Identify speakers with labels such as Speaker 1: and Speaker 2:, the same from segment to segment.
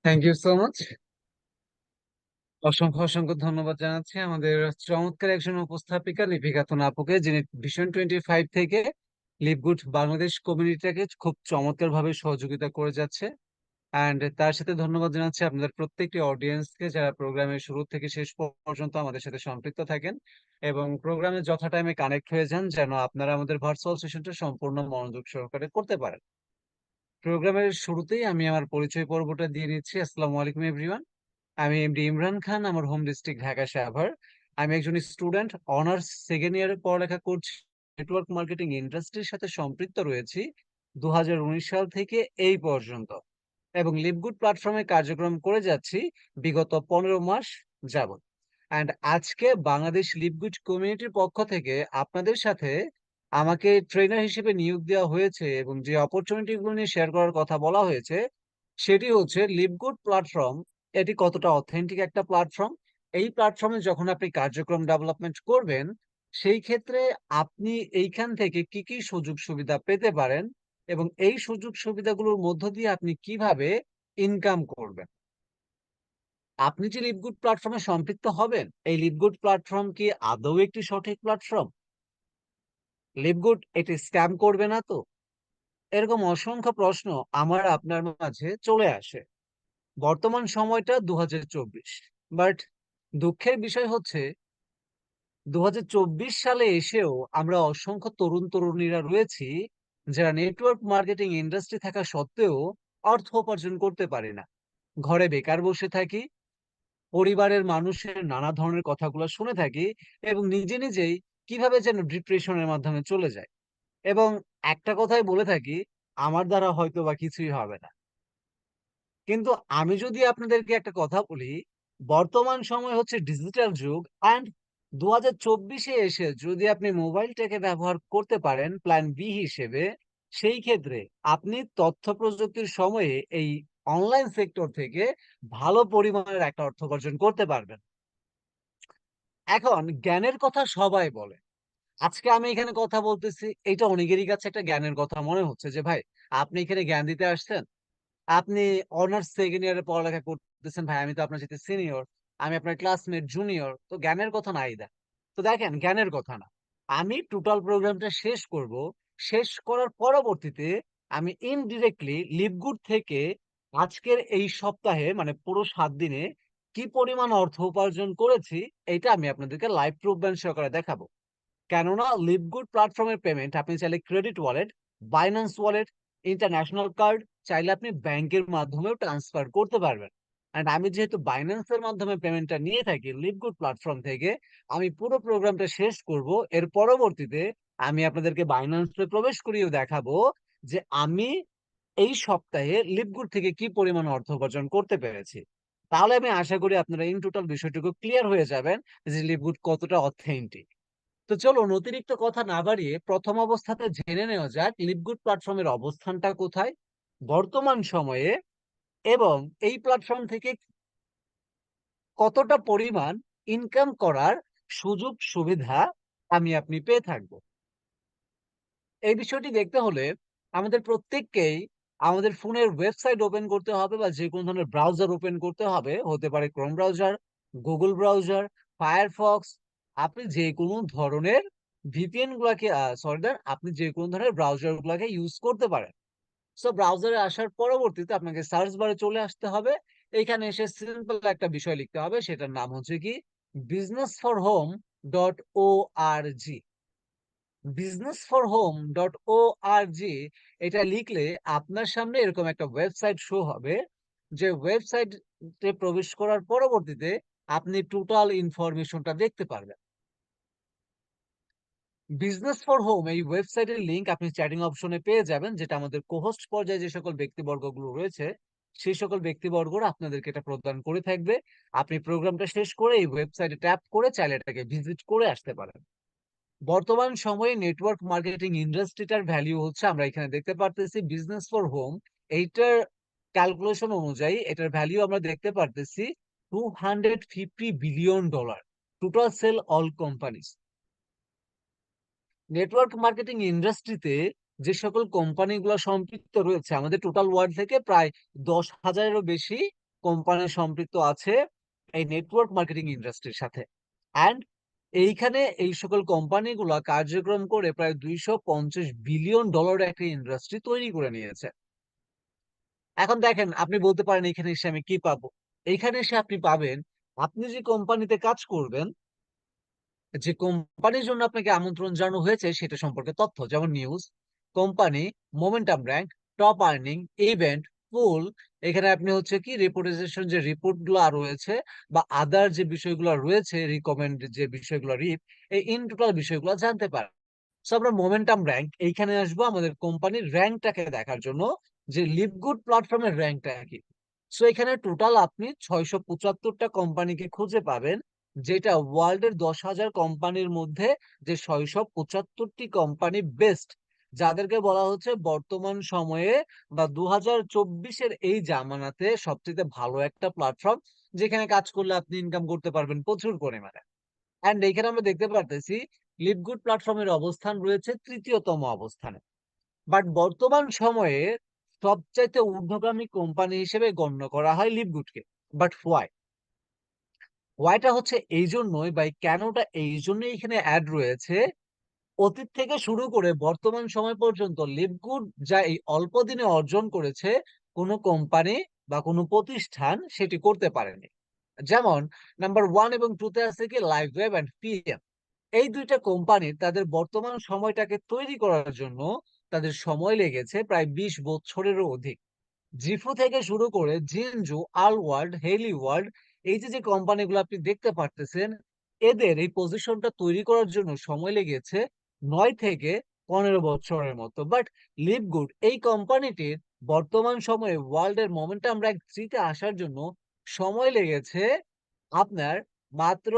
Speaker 1: Thank you so much. অসংখ্য অসংখ্য ধন্যবাদ জানাচ্ছি আমাদের চমৎকার একজন উপস্থাপিকা লিপিকা খাতুন আপুকে, যিনি ভিশন 25 থেকে লিভগুড বাংলাদেশ কমিউনিটিটাকে খুব চমৎকার ভাবে সহযোগিতা করে যাচ্ছে। অ্যান্ড তার সাথে ধন্যবাদ জানাচ্ছি আপনাদের প্রত্যেকটি অডিয়েন্সকে, যারা প্রোগ্রামের শুরু থেকে শেষ পর্যন্ত আমাদের সাথে সম্পৃক্ত থাকেন এবং প্রোগ্রামে যথা টাইমে কানেক্ট হয়ে যান, যেন আপনারা আমাদের ভার্চুয়াল সেশনটা সম্পূর্ণ মনোযোগ সহকারে করতে পারেন। প্রোগ্রামের শুরুতেই আমি আমার পরিচয় পর্বটা দিয়ে নিচ্ছি। আসসালামু আলাইকুম এভরিওয়ান। আমি এমডি ইমরান খান, আমার হোম ডিস্ট্রিক্ট ঢাকা সাভার। আমি একজন স্টুডেন্ট, অনার্স সেকেন্ড ইয়ারে পড়ালেখা করছি। নেটওয়ার্ক মার্কেটিং ইন্ডাস্ট্রির সাথে সম্পৃক্ত রয়েছি 2019 সাল থেকে এই পর্যন্ত, এবং লিভগুড প্ল্যাটফর্মে কার্যক্রম করে যাচ্ছি বিগত 15 মাস যাবত। অ্যান্ড আজকে বাংলাদেশ লিভগুড কমিউনিটির পক্ষ থেকে আপনাদের সাথে আমাকে ট্রেনার হিসেবে নিয়োগ দেওয়া হয়েছে এবং যে অপরচুনিটি গুলো নিয়ে শেয়ার করার কথা বলা হয়েছে, সেটি হচ্ছে লিভগুড প্ল্যাটফর্ম। এটি কতটা অথেন্টিক একটা প্ল্যাটফর্ম। এই প্ল্যাটফর্মে যখন আপনি কার্যক্রম ডেভেলপমেন্ট করবেন, সেই ক্ষেত্রে আপনি এইখান থেকে কি কি সুযোগ সুবিধা পেতে পারেন এবং এই সুযোগ সুবিধাগুলোর মধ্য দিয়ে আপনি কিভাবে ইনকাম করবেন। আপনি যে লিভগুড প্ল্যাটফর্মে সম্পৃক্ত হবেন, এই লিভগুড প্ল্যাটফর্ম কি আদৌ একটি সঠিক প্ল্যাটফর্ম? লিভগুড এটি স্ক্যাম করবে না তো? এরকম অসংখ্য প্রশ্ন আমার আপনার মাঝে চলে আসে। বর্তমান সময়টা 2024, বাট দুঃখের বিষয় হচ্ছে 2024 সালে এসেও আমরা অসংখ্য তরুণ তরুণীরা রয়েছি, যারা নেটওয়ার্ক মার্কেটিং ইন্ডাস্ট্রি থাকা সত্ত্বেও অর্থ উপার্জন করতে পারি না। ঘরে বেকার বসে থাকি, পরিবারের মানুষের নানা ধরনের কথাগুলো শুনে থাকি এবং নিজে নিজেই কিভাবে যেন ডিপ্রেশনের মাধ্যমে চলে যায়। এবং একটা কথাই বলে থাকি, আমার দ্বারা হয়তো বা কিছুই হবে না। কিন্তু আমি যদি আপনাদেরকে একটা কথা বলি, বর্তমান সময় হচ্ছে ডিজিটাল যুগ, অ্যান্ড 2024-এ এসে যদি আপনি মোবাইলটাকে ব্যবহার করতে পারেন প্ল্যান বি হিসেবে, সেই ক্ষেত্রে আপনি তথ্য প্রযুক্তির সময়ে এই অনলাইন সেক্টর থেকে ভালো পরিমাণের একটা অর্থ উপার্জন করতে পারবেন। এখন জ্ঞানের কথা সবাই বলে। আজকে আমি এখানে কথা বলতেছি, এটা অনেকেরই কাছে একটা জ্ঞানের কথা মনে হচ্ছে যে ভাই, আপনি এখানে জ্ঞান দিতে আসছেন। আপনি অনার্স সেকেন্ড ইয়ারে পড়ালেখা করতেছেন, ভাই আমি তো আপনার সাথে সিনিয়র, আমি আপনার ক্লাসমেট জুনিয়র, তো জ্ঞানের কথা নাই দা। তো দেখেন, জ্ঞানের কথা না, আমি টোটাল প্রোগ্রামটা শেষ করব। শেষ করার পরবর্তীতে আমি ইনডিরেক্টলি লিভগুড থেকে আজকের এই সপ্তাহে, মানে পুরো 7 দিনে কি পরিমাণ অর্থ উপার্জন করেছি, এটা আমি আপনাদেরকে লাইভ প্রুফ সহকারে দেখাবো। কেননা লিভগুড প্ল্যাটফর্মের পেমেন্ট আপনি চাইলে credit wallet, Binance wallet, international card, চাইলে আপনি ব্যাংকের মাধ্যমেও ট্রান্সফার করতে পারবেন। এন্ড আমি যেহেতু বাইন্যান্সের মাধ্যমে পেমেন্টটা নিয়ে থাকি লিভগুড প্ল্যাটফর্ম থেকে, আমি পুরো প্রোগ্রামটা শেষ করব। এর পরবর্তীতে আমি আপনাদেরকে বাইন্যান্সে প্রবেশ করিয়েও দেখাবো যে আমি এই সপ্তাহে লিভগুড থেকে কি পরিমাণ অর্থ উপার্জন করতে পেরেছি। তাহলে আমি আশা করি আপনারা ইন টোটাল বিষয়টুকু ক্লিয়ার হয়ে যাবেন যে লিভগুড কতটা অথেন্টিক। তো চলুন অতিরিক্ত কথা না বাড়িয়ে প্রথম অবস্থাতে জেনে নেওয়া যাক লিভগুড প্ল্যাটফর্মের অবস্থানটা কোথায় বর্তমান সময়ে, এবং এই প্ল্যাটফর্ম থেকে কতটা পরিমাণ ইনকাম করার সুযোগ সুবিধা আমি আপনি পেয়ে থাকবো। এই বিষয়টি দেখতে হলে আমাদের প্রত্যেককেই আমাদের ফোনের ওয়েবসাইট ওপেন করতে হবে বা যে কোনো ধরনের ব্রাউজার ওপেন করতে হবে। হতে পারে Chrome browser, Google browser, Firefox. আপনি যে কোনো ধরনের ভিপিএন গুলাকে সরি দেন আপনি যে কোনো ধরনের ব্রাউজার গুলাকে ইউজ করতে পারেন। সো ব্রাউজারে আসার পরবর্তীতে আপনাকে সার্চ বারে চলে আসতে হবে। এখানে এসে সিম্পল একটা বিষয় লিখতে হবে, সেটার নাম হচ্ছে কি businessforhome.org। businessforhome.org, এটা লিখলে আপনার সামনে এরকম একটা ওয়েবসাইট শো হবে। যে ওয়েবসাইটে প্রবেশ করার পরবর্তীতে আপনি টোটাল ইনফরমেশনটা দেখতে পারবেন। বিজনেস ফর হোম এই ওয়েবসাইটের লিংক আপনি চ্যাটিং অপশনে পেয়ে যাবেন, যেটা আমাদের কোহোস্ট পর্যায়ে যে সকল ব্যক্তিবর্গগুলো রয়েছে, সেই সকল ব্যক্তিবর্গরা আপনাদেরকে এটা প্রদান করে থাকবে। আপনি প্রোগ্রামটা শেষ করে এই ওয়েবসাইটে ট্যাপ করে চাইলে এটাকে ভিজিট করে আসতে পারেন। বর্তমান সময়ে নেটওয়ার্ক মার্কেটিং ইন্ডাস্ট্রিটার ভ্যালু হচ্ছে, আমরা এখানে দেখতে পারতেছি বিজনেস ফর হোম, এইটার ক্যালকুলেশন অনুযায়ী এটার ভ্যালু আমরা দেখতে পারতেছি $250 billion. Total sell all companies. Network marketing ইন্ডাস্ট্রিতে যে সকল কোম্পানিগুলো সম্পৃক্ত রয়েছে, আমাদের টোটাল ওয়ার্ল্ড থেকে প্রায় 10,000-এরও বেশি কোম্পানি সম্পৃক্ত আছে এই নেটওয়ার্ক মার্কেটিং ইন্ডাস্ট্রির সাথে। অ্যান্ড এইখানে এই সকল কোম্পানিগুলা কার্যক্রম করে প্রায় $250 বিলিয়ন একটা ইন্ডাস্ট্রি তৈরি করে নিয়েছে। এখন দেখেন, আপনি বলতে পারেন এখানে এসে আমি কি পাবো? এইখানে এসে আপনি পাবেন, আপনি যে কোম্পানিতে কাজ করবেন, যে কোম্পানির জন্য আপনাকে আমন্ত্রণ জানানো হয়েছে সেটা সম্পর্কে তথ্য, যেমন news, company, momentum rank, top earning, event, pool. এখানে আপনি হচ্ছে কি রিপোর্টাইজেশন যে রিপোর্ট গুলো রয়েছে বা আদার যে বিষয়গুলো রয়েছে, রিকমেন্ড যে বিষয়গুলো, এই ইন টোটাল বিষয়গুলো জানতে পারেন। সো আমরা মোমেন্টাম র্যাঙ্ক এইখানে আসবো আমাদের কোম্পানির র্যাঙ্কটাকে দেখার জন্য, যে লিভগুড প্ল্যাটফর্মের র্যাঙ্কটা কি। সো এখানে টোটাল আপনি 675টা কোম্পানিকে খুঁজে পাবেন, যেটা ওয়ার্ল্ডের 10,000 কোম্পানির মধ্যে যে 675টি কোম্পানি বেস্ট, যাদেরকে বলা হচ্ছে বর্তমান সময়ে বা 2024-এর এই জামানাতে সবচেয়ে ভালো একটা প্ল্যাটফর্ম, যেখানে কাজ করলে আপনি ইনকাম করতে পারবেন প্রচুর পরিমাণে। এন্ড এখানে আমরা দেখতে পারতেছি লিভগুড প্ল্যাটফর্মের অবস্থান রয়েছে 3য় তম অবস্থানে। বাট বর্তমান সময়ে সবচাইতে ঊর্ধ্বগামী কোম্পানি হিসেবে গণ্য করা হয় লিভগুডকে। বাট ওয়াইটা হচ্ছে এই জন্যই, বা কেনটা এই জন্যই এখানে অ্যাড রয়েছে, অতীত থেকে শুরু করে বর্তমান সময় পর্যন্ত লিভগুড যা এই অল্প দিনে অর্জন করেছে, কোনো কোম্পানি বা কোনো প্রতিষ্ঠান সেটি করতে পারেনি। যেমন নাম্বার 1 এবং 2-তে আছে কি লাইভ ওয়েব অ্যান্ড পিএম। এই দুইটা কোম্পানির তাদের বর্তমান সময়টাকে তৈরি করার জন্য তাদের সময় লেগেছে প্রায় 20 বছরেরও অধিক। জিফু থেকে শুরু করে জিনজু, আল ওয়ার্ল্ড, হেলি ওয়ার্ল্ড, এই যে যে কোম্পানিগুলো আপনি দেখতে পারতেছেন, এদের এই পজিশনটা তৈরি করার জন্য সময় লেগেছে 9 থেকে 15 বছরের মতো। বাট লিভগুড এই কোম্পানিটির বর্তমান সময়ে ওয়ার্ল্ডের মোমেন্টাম র্যাঙ্ক 3-তে আসার জন্য সময় লেগেছে আপনার মাত্র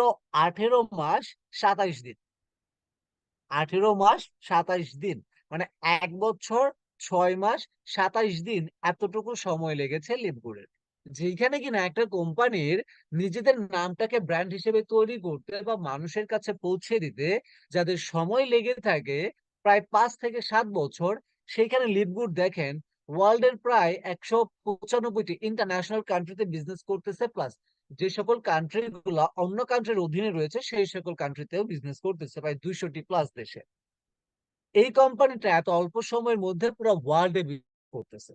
Speaker 1: 18 মাস 27 দিন। 18 মাস 27 দিন, মানে 1 বছর 6 মাস 27 দিন এতটুকু সময় লেগেছে লিভগুডের। যেখানে কিনা একটা কোম্পানির নিজেদের নামটাকে ব্র্যান্ড হিসেবে তৈরি করতে বা মানুষের কাছে পৌঁছে দিতে যাদের সময় লেগে থাকে প্রায় 5 থেকে 7 বছর, সেইখানে লিভগুড দেখেন ওয়ার্ল্ডের প্রায় 195টি ইন্টারন্যাশনাল কান্ট্রিতে বিজনেস করতেছে, প্লাস যে সকল কান্ট্রি গুলা অন্য কান্ট্রির অধীনে রয়েছে সেই সকল কান্ট্রিতেও বিজনেস করতেছে প্রায় 200টি প্লাস দেশে। এই কোম্পানিটা এত অল্প সময়ের মধ্যে পুরো ওয়ার্ল্ডে করতেছে।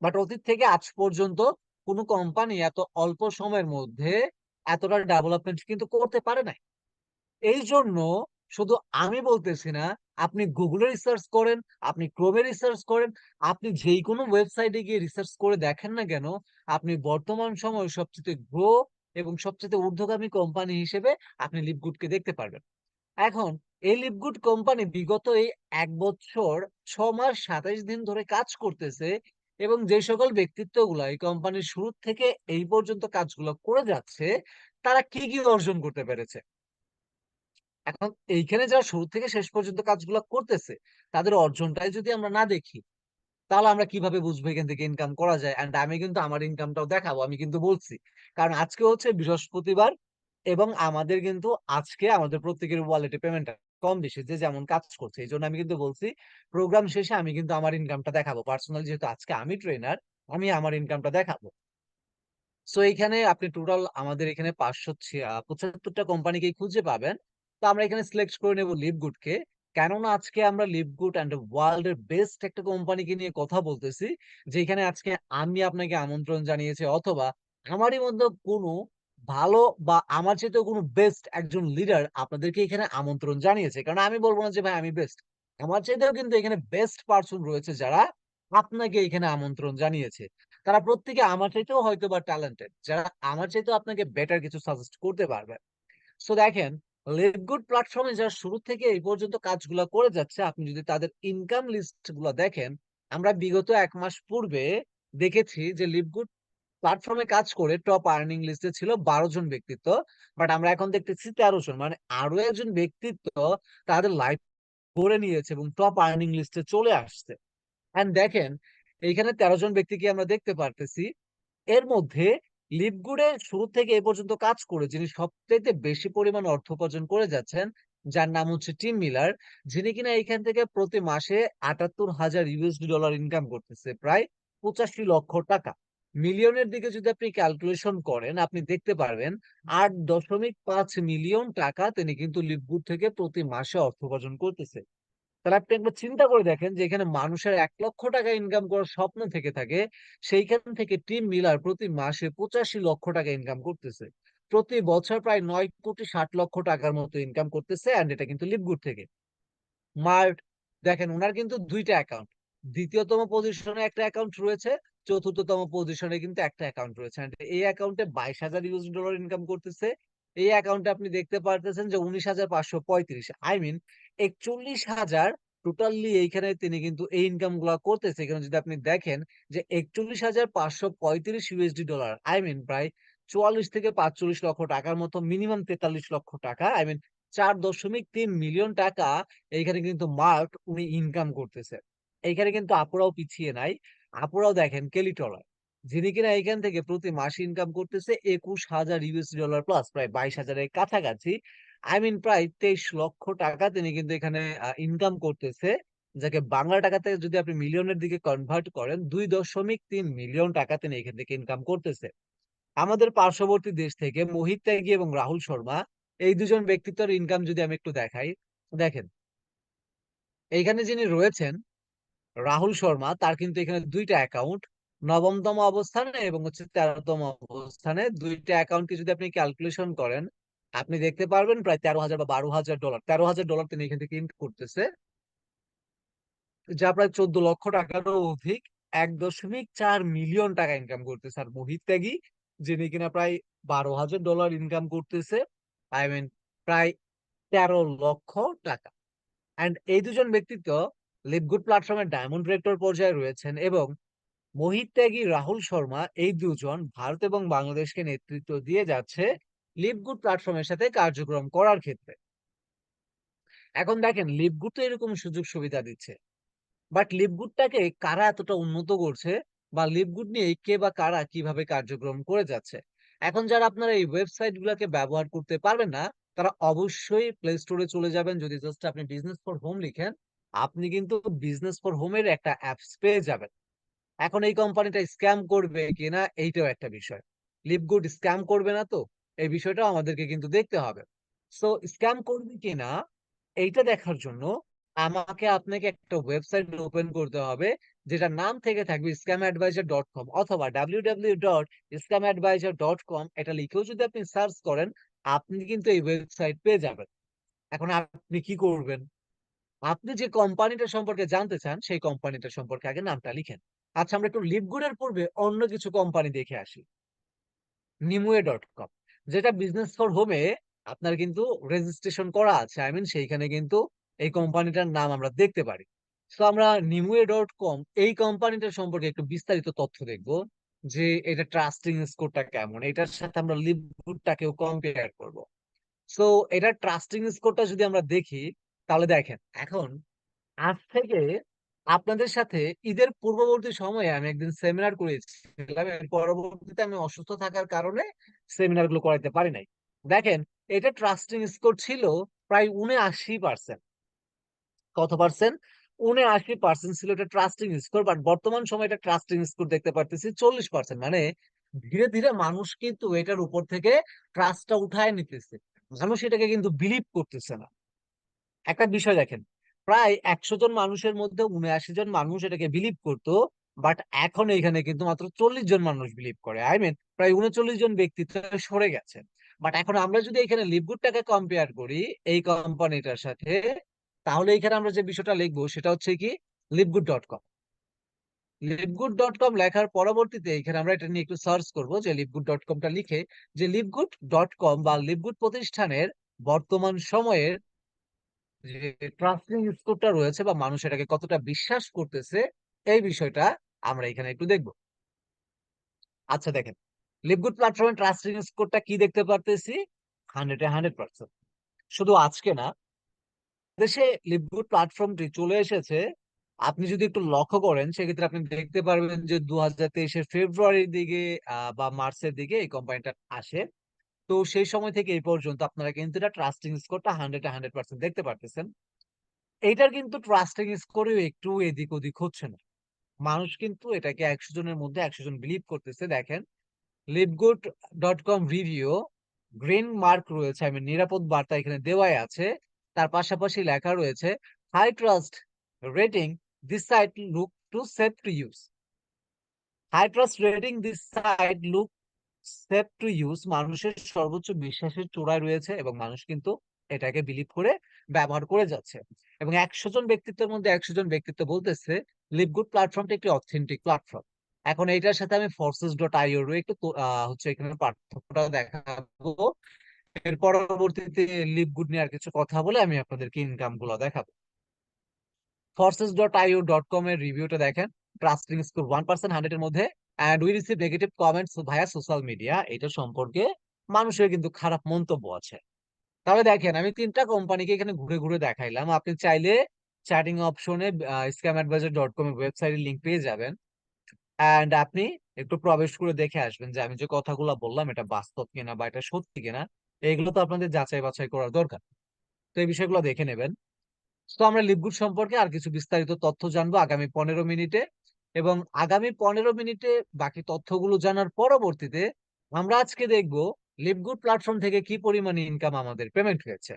Speaker 1: বাট অতীত থেকে আজ পর্যন্ত কোনো কোম্পানি এত অল্প সময়ের মধ্যে এতটা ডেভেলপমেন্ট কিন্তু করতে পারে নাই। এই জন্য শুধু আমি বলতেছি না, আপনি গুগলে রিসার্চ করেন, আপনি ক্রোমে রিসার্চ করেন, আপনি যেই কোনো ওয়েবসাইটে গিয়ে রিসার্চ করে দেখেন না কেন, আপনি বর্তমান সময়ে সবচেয়ে গ্রো এবং সবচেয়ে ঊর্ধ্বগামী কোম্পানি হিসেবে আপনি লিভগুডকে দেখতে পারবেন। এখন এই লিভগুড কোম্পানি বিগত এই 1 বছর 6 মাস 27 দিন ধরে কাজ করতেছে, এবং যে সকল ব্যক্তিত্বগুলা এই কোম্পানির শুরু থেকে এই পর্যন্ত কাজগুলো করে যাচ্ছে, তারা কি কি অর্জন করতে পেরেছে। এখন এইখানে যারা শুরু থেকে শেষ পর্যন্ত কাজগুলো করতেছে, তাদের অর্জনটাই যদি আমরা না দেখি, তাহলে আমরা কিভাবে বুঝবো এখান থেকে ইনকাম করা যায়? এন্ড আমি কিন্তু আমার ইনকামটাও দেখাবো, আমি কিন্তু বলছি। কারণ আজকে হচ্ছে বৃহস্পতিবার, এবং আমাদের কিন্তু আজকে আমাদের প্রত্যেকের ওয়ালেটে পেমেন্ট কম বেশি যে যেমন কাজ করছে। এই জন্য আমি কিন্তু বলছি প্রোগ্রাম শেষে আমি কিন্তু আমার ইনকামটা দেখাবো পার্সোনাল, যেহেতু আজকে আমি ট্রেনার, আমি আমার ইনকামটা দেখাবো। সো এইখানে আপনি টোটাল আমাদের এখানে 575টা কোম্পানিকে খুঁজে পাবেন। তো আমরা এখানে সিলেক্ট করে নেব লিভগুডকে। কেননা আজকে আমরা লিভগুড অ্যান্ড ওয়ার্ল্ড এর বেস্ট একটা কোম্পানিকে নিয়ে কথা বলতেছি, যেখানে আজকে আমি আপনাকে আমন্ত্রণ জানিয়েছি, অথবা আমারই মধ্যে কোনো ভালো বা আমার চাইতেও কোনো বেস্ট একজন লিডার আপনাদেরকে এখানে আমন্ত্রণ জানিয়েছে। কারণ আমি বলবো না যে ভাই আমি বেস্ট, আমার চাইতেও কিন্তু এখানে বেস্ট পার্সন রয়েছে যারা আপনাকে এখানে আমন্ত্রণ জানিয়েছে। তারা প্রত্যেকে আমার চাইতেও হয়তোবা ট্যালেন্টেড, যারা আমার চাইতেও আপনাকে বেটার কিছু সাজেস্ট করতে পারবে। সো দেখেন, লিভগুড প্ল্যাটফর্মে যারা শুরু থেকে এই পর্যন্ত কাজগুলো করে যাচ্ছে, আপনি যদি তাদের ইনকাম লিস্ট গুলো দেখেন, আমরা বিগত 1 মাস পূর্বে দেখেছি যে লিভগুড প্ল্যাটফর্মে কাজ করে টপ আর্নিং লিস্টে ছিল 12 জন ব্যক্তিত্ব। বাট আমরা এখন দেখতেছি 13 জন, মানে আরো একজন ব্যক্তিত্ব তাদের লাইফ করে নিয়েছে এবং টপ আর্নিং লিস্টে চলে আসছে। এন্ড দেখেন, এইখানে 13 জন ব্যক্তিকে আমরা দেখতে পারতেছি। এর মধ্যে লিভগুডে শুরু থেকে এ পর্যন্ত কাজ করে যিনি সবচাইতে বেশি পরিমাণ অর্থ উপার্জন করে যাচ্ছেন, যার নাম হচ্ছে টিম মিলার, যিনি কিনা এখান থেকে প্রতি মাসে $78,000 ইনকাম করতেছে, প্রায় 85 লক্ষ টাকা। মিলিয়নের দিকে যদি আপনি ক্যালকুলেশন করেন, আপনি দেখতে পারবেন 8.5 মিলিয়ন টাকা তিনি কিন্তু লিপগুড থেকে প্রতি মাসে অর্থ উপার্জন করতেছে। তাহলে আপনি একবার চিন্তা করে দেখেন যে এখানে মানুষের 1 লক্ষ টাকা ইনকাম করার স্বপ্ন থেকে থাকে, সেইখান থেকে টিম মিলার প্রতি মাসে 85 লক্ষ টাকা ইনকাম করতেছে। প্রতি বছর প্রায় 9,60 লক্ষ টাকার মতো ইনকাম করতেছে, অ্যান্ড এটা কিন্তু লিপগুড থেকে। মার্ট, দেখেন ওনার কিন্তু দুইটা অ্যাকাউন্ট, দ্বিতীয়তম পজিশনে একটা অ্যাকাউন্ট রয়েছে, চতুর্থতম পজিশনে কিন্তু একটা অ্যাকাউন্ট রয়েছে। And এই অ্যাকাউন্টে 22,000 ইউএস ডলার ইনকাম করতেছে। এই অ্যাকাউন্টে আপনি দেখতে পারতেছেন যে 19,535, আই মিন 41,000 টোটালি এইখানে তিনি কিন্তু এই ইনকাম গুলা করতেছে। এখানে যদি আপনি দেখেন যে 41,535 ইউএসডি ডলার, আই মিন প্রায় 44 থেকে 45 লক্ষ টাকার মতো, মিনিমাম 43 লক্ষ টাকা, আই মিন 4.3 মিলিয়ন টাকা এইখানে কিন্তু মার্ক উনি ইনকাম করতেছে। এইখানে কিন্তু আপুরাও পিছিয়ে নাই। আপুরাও দেখেন কেলি টলার, যিনি কিনা এইখান থেকে প্রতি মাসে ইনকাম করতেছে 21,000 ইউএসডি ডলার প্লাস, প্রায় 22,000-এর কাছাকাছি, আই মিন প্রায় 23 লক্ষ টাকা তিনি কিন্তু এখানে ইনকাম করতেছে, যাকে বাংলা টাকাতে যদি আপনি মিলিয়নের দিকে কনভার্ট করেন 2.3 মিলিয়ন টাকা তিনি এখান থেকে ইনকাম করতেছে। আমাদের পার্শ্ববর্তী দেশ থেকে মোহিত ত্যাগী এবং রাহুল শর্মা, এই দুজন ব্যক্তিত্বের ইনকাম যদি আমি একটু দেখাই, দেখেন এইখানে যিনি রয়েছেন রাহুল শর্মা, তার কিন্তু এখানে দুইটা অ্যাকাউন্ট, নবমতম অবস্থানে এবং হচ্ছে 13তম অবস্থানে। দুইটা অ্যাকাউন্টকে যদি আপনি ক্যালকুলেশন করেন, আপনি দেখতে পারবেন প্রায় 13,000 বা 12,000 ডলার, 13,000 ডলার তিনি এখান থেকে ইনকাম করতেছে, যা প্রায় 14 লক্ষ টাকারও অধিক। 1.4 মিলিয়ন টাকা ইনকাম করতেছে। আর মোহিত ত্যাগী, যিনি কিনা প্রায় 12,000 ডলার ইনকাম করতেছে, আই মিন প্রায় 13 লক্ষ টাকা। অ্যান্ড এই দুজন ব্যক্তিত্ব লিভগুড প্ল্যাটফর্মের ডায়মন্ড ডিরেক্টর পর্যায়ে রয়েছেন, এবং মোহিত ত্যাগী, রাহুল শর্মা, এই দুজন ভারত এবং বাংলাদেশকে নেতৃত্ব দিয়ে যাচ্ছে লিভগুড প্ল্যাটফর্মের সাথে কার্যক্রম করার ক্ষেত্রে। এখন দেখেন লিভগুড তো এরকম সুযোগ সুবিধা দিচ্ছে, বাট লিভগুডটাকে কারা এতটা উন্নত করছে, বা লিভগুড নিয়ে কে বা কারা কিভাবে কার্যক্রম করে যাচ্ছে। এখন যারা আপনারা এই ওয়েবসাইট গুলাকে ব্যবহার করতে পারবেন না, তারা অবশ্যই প্লে স্টোরে চলে যাবেন। যদি জাস্ট আপনি বিজনেস ফর হোম লিখেন, আপনি কিন্তু বিজনেস ফর হোমের একটা অ্যাপস পেয়ে যাবেন। এখন এই কোম্পানিটা স্ক্যাম করবে কিনা এইটাও একটা বিষয়। লিভগুড স্ক্যাম করবে না তো, এই বিষয়টাও আমাদেরকে কিন্তু দেখতে হবে। সো স্ক্যাম করবে কিনা এইটা দেখার জন্য আমাকে আপনাকে একটা ওয়েবসাইট ওপেন করতে হবে, যেটার নাম থেকে থাকবে scamAdvisor.com অথবা www.scamAdvisor.com। এটা লিখেও যদি আপনি সার্চ করেন, আপনি কিন্তু এই ওয়েবসাইট পেয়ে যাবেন। এখন আপনি কি করবেন, আপনি যে কোম্পানিটা সম্পর্কে জানতে চান সেই কোম্পানিটা সম্পর্কে আগে নামটা লিখেন। আচ্ছা, আমরা একটু লিভগুডের পূর্বে অন্য কিছু কোম্পানি দেখে আসি। নিমুয়ে.কম, যেটা বিজনেস ফর হোমে আপনার কিন্তু রেজিস্ট্রেশন করা আছে, আই মিন সেইখানে কিন্তু এই কোম্পানিটার নাম আমরা দেখতে পারি। তো আমরা নিমুয়ে.কম এই কোম্পানিটার সম্পর্কে একটু বিস্তারিত তথ্য দেখব, যে এটা ট্রাস্টিং স্কোরটা কেমন, এটার সাথে আমরা লিভগুডটাকেও কম্পেয়ার করব। সো এটা ট্রাস্টিং স্কোরটা যদি আমরা দেখি, তাহলে দেখেন এখন আজ থেকে আপনাদের সাথে ঈদের পূর্ববর্তী সময়ে আমি একদিন সেমিনার করেছিলাম, এর পরবর্তীতে আমি অসুস্থ থাকার কারণে সেমিনার গুলো করাইতে পারি নাই। দেখেন, এটা ট্রাস্টিং স্কোর ছিল প্রায় 79%। কত পার্সেন্ট? 79% ছিল এটা ট্রাস্টিং স্কোর, বাট বর্তমান সময়ে এটা ট্রাস্টিং স্কোর দেখতে পারতেছি 40%। মানে ধীরে ধীরে মানুষ কিন্তু এটার উপর থেকে ট্রাস্টটা উঠায় নিতেছে, মানুষ এটাকে কিন্তু বিলিভ করতেছে না। একটা বিষয় দেখেন, প্রায় 100 জন মানুষের মধ্যে 79 জন মানুষ এটাকে বিলিভ করতো, বাট এখন এখানে কিন্তু মাত্র 40 জন মানুষ বিলিভ করে, আই মিন প্রায় 39 জন ব্যক্তিত্ব সরে গেছে। বাট এখন আমরা যদি এখানে লিভগুডটাকে কম্পেয়ার করি এই কোম্পানিটার সাথে, তাহলে এখানে আমরা যে বিষয়টা লিখবো সেটা হচ্ছে কি, লিভগুড.কম। লিভগুড.কম লেখার পরবর্তীতে এখানে আমরা এটা নিয়ে একটু সার্চ করবো, যে লিভগুড.কমটা লিখে যে লিভগুড.কম বা লিভগুড প্রতিষ্ঠানের বর্তমান সময়ের যে ট্রাস্টিং স্কোরটা রয়েছে বা মানুষ এটাকে কতটা বিশ্বাস করতেছে, এই বিষয়টা আমরা এখানে একটু দেখব। আচ্ছা দেখেন, লিভগুড প্ল্যাটফর্মের ট্রাস্টিং স্কোরটা কি দেখতে পারতেছি, 100-এ 100%। শুধু আজকে না, দেশে লিভগুড প্ল্যাটফর্মটি চলে এসেছে। আপনি যদি একটু লক্ষ্য করেন, সেক্ষেত্রে আপনি দেখতে পারবেন যে 2023-এর ফেব্রুয়ারির দিকে বা মার্চের দিকে এই কোম্পানিটা আসে। তো সেই সময় থেকে এই পর্যন্ত আপনারা কিন্তু এটা ট্রাস্টিং স্কোরটা 100-এ 100% দেখতে পারতেছেন। এইটার কিন্তু ট্রাস্টিং স্কোরেও একটু এদিক ওদিক হচ্ছে না। মানুষ কিন্তু এটাকে 100 জনের মধ্যে 100 জন বিলিভ করতেছে। দেখেন, লিভগুড.কম রিভিউ গ্রিন মার্ক রয়েছে, আমি নিরাপদ বার্তা এখানে দেওয়াই আছে। তার পাশাপাশি লেখা রয়েছে high trust rating, this site look to safe to use. High trust rating, this site look safe to use, মানুষের সর্বোচ্চ বিশ্বাসের চূড়ায় রয়েছে এবং মানুষ কিন্তু এটাকে বিলিভ করে ব্যবহার করে যাচ্ছে। এবং 100 জন ব্যক্তিত্বের মধ্যে 100 জন ব্যক্তিত্ব বলতেছে লিভগুড প্ল্যাটফর্মটা একটি অথেন্টিক প্ল্যাটফর্ম। এখন এইটার সাথে আমি ফোর্সেস.io এর একটু হচ্ছে এখানে পার্থক্যটা দেখাবো। এর পরবর্তীতে লিভগুড নিয়ে আর কিছু কথা বলে আমি আপনাদেরকে ইনকাম গুলো দেখাবো। forces.io.com এর রিভিউটা দেখেন, ট্রাস্টিং স্কোর 1% 100 এর মধ্যে, and we receive negative comments via social media. এটা সম্পর্কে মানুষের কিন্তু খারাপ মন্তব্য আছে। তাহলে দেখেন, আমি 3টা কোম্পানিকে এখানে ঘুরে ঘুরে দেখাইলাম। আপনি চাইলে চ্যাটিং অপশনে scamadvisor.com এর ওয়েবসাইটের লিংক পেয়ে যাবেন, এন্ড আপনি একটু প্রবেশ করে দেখে আসবেন যে আমি যে কথাগুলো বললাম এটা বাস্তব কিনা বা এটা সত্যি কিনা। এগুলো তো আপনাদের যাচাই বাছাই করার দরকার, তো এই বিষয়গুলো দেখে নেবেন। তো আমরা লিভগুড সম্পর্কে আর কিছু বিস্তারিত তথ্য জানবো আগামী 15 মিনিটে, এবং আগামী 15 মিনিটে বাকি তথ্যগুলো জানার পরবর্তীতে আমরা আজকে দেখব লিভগুড প্ল্যাটফর্ম থেকে কি পরিমাণে ইনকাম আমাদের পেমেন্ট হয়েছে।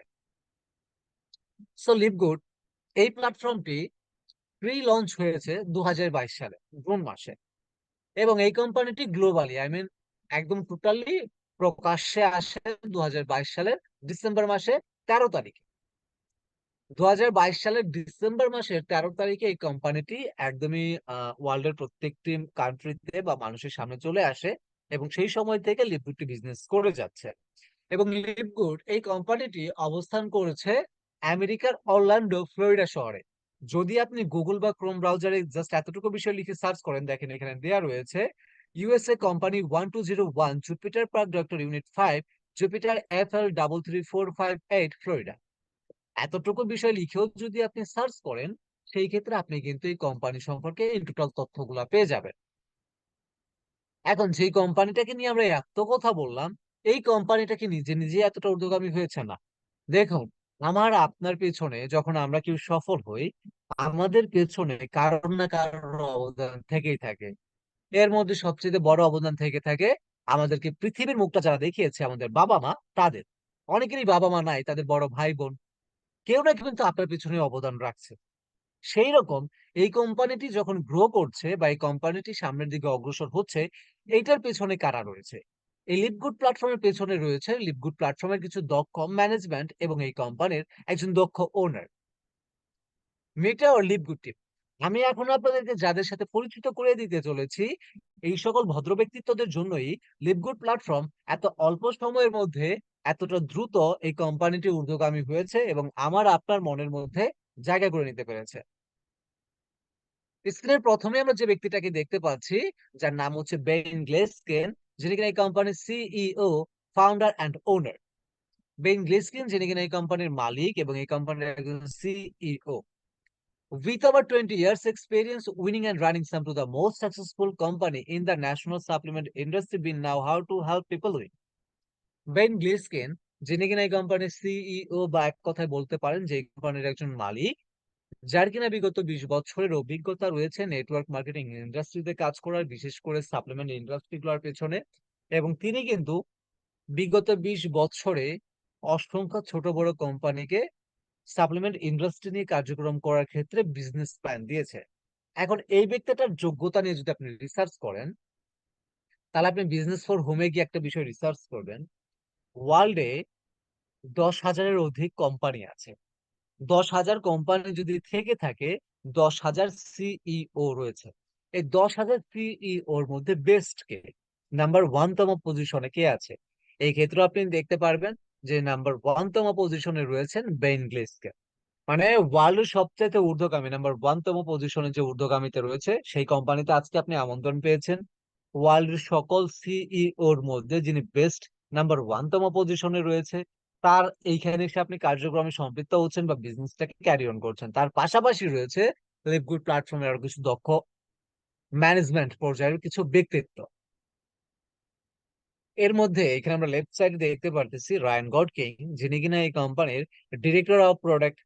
Speaker 1: সো লিভগুড এই প্ল্যাটফর্মটি প্রি লঞ্চ হয়েছে 2022 সালে জুন মাসে, এবং এই কোম্পানিটি গ্লোবালি একদম টোটালি প্রকাশ্যে আসে 2022 সালের ডিসেম্বর মাসে 13 তারিখে। 2022 সালের ডিসেম্বর মাসের 13 তারিখে এই কোম্পানিটি একদমই ওয়ার্ল্ডের প্রত্যেকটি কান্ট্রিতে বা মানুষের সামনে চলে আসে, এবং সেই সময় থেকে লিভগুডটি বিজনেস করে যাচ্ছে। এবং লিভগুড এই কোম্পানিটি অবস্থান করেছে আমেরিকার অরল্যান্ডো ফ্লোরিডা শহরে। যদি আপনি গুগল বা ক্রোম ব্রাউজারে জাস্ট এতটুকু বিষয় লিখে সার্চ করেন, দেখেন এখানে দেয়া রয়েছে USA company 1201 Jupiter park doctor unit 5 Jupiter FL 33458 Florida. এতটুকু বিষয় লিখেও যদি আপনি সার্চ করেন, সেই ক্ষেত্রে আপনি কিন্তু এই কোম্পানি সম্পর্কে এই টোটাল তথ্যগুলা পেয়ে যাবেন। এখন যেই কোম্পানিটাকে নিয়ে আমরা এত কথা বললাম, এই কোম্পানিটা কি নিজে নিজে এতটা ঊর্ধ্বগামী হয়েছে? না। দেখুন, আমার আপনার পেছনে যখন আমরা কেউ সফল হই, আমাদের পেছনে কারোর না কারোর অবদান থেকেই থাকে। এর মধ্যে সবচেয়ে বড় অবদান থেকে থাকে আমাদেরকে পৃথিবীর মুখটা যারা দেখিয়েছে, আমাদের বাবা মা, তাদের। অনেকেরই বাবা মা নাই, তাদের বড় ভাই বোন, কেউ না কেউ কিন্তু আপনার পিছনে অবদান রাখছে। সেই রকম এই কোম্পানিটি যখন গ্রো করছে বা এই কোম্পানিটি সামনের দিকে অগ্রসর হচ্ছে, এইটার পেছনে কারা রয়েছে? এই লিভগুড প্ল্যাটফর্মের পেছনে রয়েছে লিভগুড প্ল্যাটফর্মের কিছু দক্ষ ম্যানেজমেন্ট এবং এই কোম্পানির একজন দক্ষ ওনার, মেটা ও লিভগুড টিম। আমি এখন আপনাদেরকে যাদের সাথে পরিচিত করে দিতে চলেছি, এই সকল ভদ্র ব্যক্তিত্বদের জন্যই লিভগুড প্ল্যাটফর্ম এত অল্প সময়ের মধ্যে এতটা দ্রুত এই কোম্পানিটি ঊর্ধ্বগামী হয়েছে এবং আমার আপনার মনের মধ্যে জায়গা করে নিতে পেরেছে। স্ক্রিনের প্রথমে আমরা যে ব্যক্তিটাকে দেখতে পাচ্ছি, যার নাম হচ্ছে বেন গ্লেসকেন, যিনি কিনা এই কোম্পানির CEO, founder and owner. Ben Glinsky যিনি কিনা এই কোম্পানির মালিক এবং এই কোম্পানির একজন CEO. With over 20 years experience winning and running some to the most successful company in the national supplement industry, we know how to help people win. Ben Glinsky যিনি কিনা এই কোম্পানির সিইও, বা এক কথায় বলতে পারেন যে এই কোম্পানির একজন মালিক, যার কিনা বিগত 20 বছরের অভিজ্ঞতা রয়েছে নেটওয়ার্ক মার্কেটিং ইন্ডাস্ট্রিতে কাজ করার, বিশেষ করে সাপ্লিমেন্ট ইন্ডাস্ট্রিগুলোর পেছনে। এবং তিনি কিন্তু বিগত 20 বছরে অসংখ্য ছোট বড় কোম্পানিকে সাপ্লিমেন্ট ইন্ডাস্ট্রি নিয়ে কার্যক্রম করার ক্ষেত্রে বিজনেস প্ল্যান দিয়েছে। এখন এই ব্যক্তিটার যোগ্যতা নিয়ে যদি আপনি রিসার্চ করেন, তাহলে আপনি বিজনেস ফর হোমে গিয়ে একটা বিষয় রিসার্চ করবেন। ওয়ার্ল্ডে 10,000-এর অধিক কোম্পানি আছে। 10,000 কোম্পানি যদি থেকে থাকে, 10,000 সিইও রয়েছে। এই 10,000 সিইওর মধ্যে বেস্ট কে, নাম্বার 1 তম পজিশনে কে আছে? এই ক্ষেত্রে আপনি দেখতে পারবেন যে নাম্বার 1 তম পজিশনে রয়েছেন বেন গ্লেসকে। মানে ওয়ার্ল্ডের সবচাইতে ঊর্ধ্বগামী নাম্বার 1 তম পজিশনে যে ঊর্ধ্বগামীতে রয়েছে, সেই কোম্পানিতে আজকে আপনি আমন্ত্রণ পেয়েছেন। ওয়ার্ল্ডের সকল সিইওর মধ্যে যিনি বেস্ট নাম্বার 1 তম পজিশনে রয়েছে, তার এইখানে এসে আপনি কার্যক্রমে সম্পৃক্ত হচ্ছেন বা বিজনেসটাকে ক্যারি অন করছেন। তার পাশাপাশি রয়েছে লিভগুড প্ল্যাটফর্মের আরো কিছু দক্ষ ম্যানেজমেন্ট পর্যায়ের কিছু ব্যক্তিত্ব। এর মধ্যে এখানে আমরা লেফট সাইডে দেখতে পারতেছি রায়ান গডকিং, যিনি কিনা এই কোম্পানির ডিরেক্টর অফ প্রোডাক্ট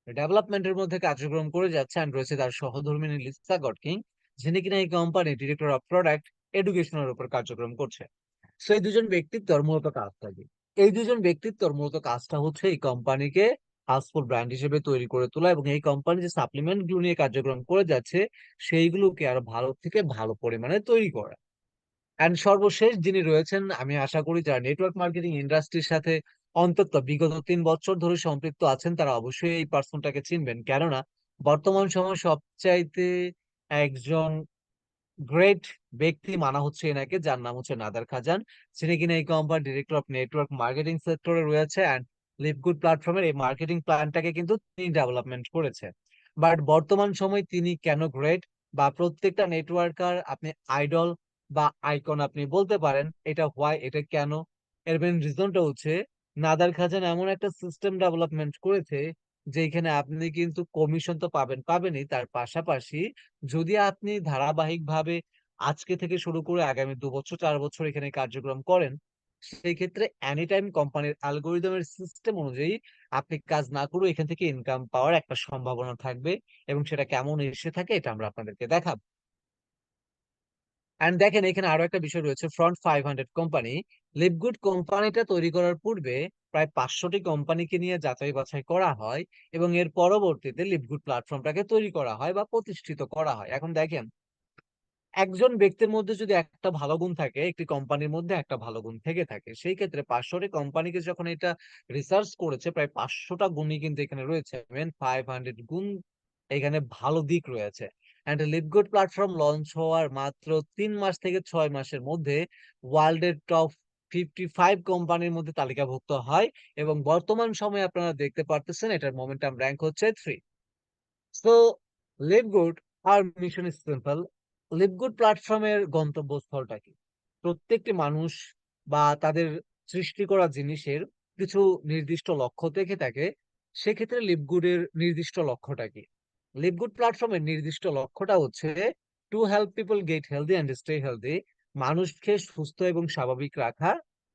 Speaker 1: ডেভেলপমেন্টের মধ্যে কার্যক্রম করে যাচ্ছে, and রয়েছে তার সহধর্মিণী লিসা গডকিং, যিনি কিনা এই কোম্পানি ডিরেক্টর অফ প্রোডাক্ট এডুকেশনের উপর কার্যক্রম করছে। সো এই দুজন ব্যক্তিত্বর মূলত কাজটা কি? এই দুজন ব্যক্তিত্বর মূলত কাজটা হচ্ছে এই কোম্পানিকে হাউসফুল ব্র্যান্ড হিসেবে তৈরি করে তোলা এবং এই কোম্পানি যে সাপ্লিমেন্ট গুলো নিয়ে কার্যক্রম করে যাচ্ছে সেইগুলোকে আরো ভালো থেকে ভালো পরিমাণে তৈরি করা। এন্ড সর্বশেষ যিনি রয়েছেন, আমি আশা করি যারা নেটওয়ার্ক মার্কেটিং ইন্ডাস্ট্রির সাথে অন্তত বিগত 3 বছর ধরে সম্পৃক্ত আছেন তারা অবশ্যই এই পার্সনটাকে চিনবেন, কেননা বর্তমান সময় সবচাইতে একজন গ্রেট ব্যক্তি মানা হচ্ছে এনাকে, যার নাম হচ্ছে নাদার খাজান। যিনি কিনা এই company director of network marketing সেক্টরে রয়েছে অ্যান্ড লিভগুড প্ল্যাটফর্মের এই মার্কেটিং প্ল্যানটাকে কিন্তু তিনি ডেভেলপমেন্ট করেছে। বাট বর্তমান সময় তিনি কেন গ্রেট, বা প্রত্যেকটা নেটওয়ার্কার আপনি আইডল বা আইকন আপনি বলতে পারেন, এটা হোয়াই, এটা কেন, এর মেন রিজনটা হচ্ছে নাদার খাজান এমন একটা সিস্টেম ডেভেলপমেন্ট করেছে যেখানে আপনি কিন্তু কমিশন তো পাবেনই, তার পাশাপাশি যদি আপনি ধারাবাহিকভাবে আজকে থেকে শুরু করে আগামী 2 বছর 4 বছর এখানে কার্যক্রম করেন, সেই ক্ষেত্রে এনি টাইম কোম্পানির অ্যালগোরিদমের সিস্টেম অনুযায়ী আপনি কাজ না করেও এখান থেকে ইনকাম পাওয়ার একটা সম্ভাবনা থাকবে। এবং সেটা কেমন এসে থাকে এটা আমরা আপনাদেরকে দেখাবো। এন্ড দেখেন এখানে আরো একটা বিষয় রয়েছে, ফ্রন্ট 500 কোম্পানি। লিভগুড কোম্পানিটা তৈরি করার পূর্বে প্রায় 500টি কোম্পানিকে নিয়ে যাচাই বাছাই করা হয় এবং এর পরবর্তীতে লিভগুড প্ল্যাটফর্মটাকে তৈরি করা হয় বা প্রতিষ্ঠিত করা হয়। এখন দেখেন, একজন ব্যক্তির মধ্যে যদি একটা ভালো গুণ থাকে, একটি কোম্পানির মধ্যে একটা ভালো গুণ থেকে থাকে, সেই ক্ষেত্রে 500টি কোম্পানিকে যখন এটা রিসার্চ করেছে, প্রায় 500টা গুণই কিন্তু এখানে রয়েছে, মেন 500 গুণ এখানে ভালো দিক রয়েছে। অ্যান্ড লিভগুড প্ল্যাটফর্ম লঞ্চ হওয়ার মাত্র 3 মাস থেকে 6 মাসের মধ্যে ওয়ার্ল্ডের টপ 55 কোম্পানির মধ্যে তালিকাভুক্ত হয় এবং বর্তমান সময়ে আপনারা দেখতে পারতেছেন এটার মোমেন্টাম র্যাঙ্ক হচ্ছে 3। So LiveGood, our mission is simple. LiveGood প্ল্যাটফর্মের গন্তব্যস্থলটা কি? প্রত্যেকটি মানুষ বা তাদের সৃষ্টি করা জিনিসের কিছু নির্দিষ্ট লক্ষ্য থেকে থাকে। সেক্ষেত্রে লিভগুডের নির্দিষ্ট লক্ষ্যটা কি? লিভগুড প্ল্যাটফর্মের নির্দিষ্ট লক্ষ্যটা হচ্ছে to help people get healthy and stay healthy, মানুষকে সুস্থ এবং স্বাভাবিক রাখা।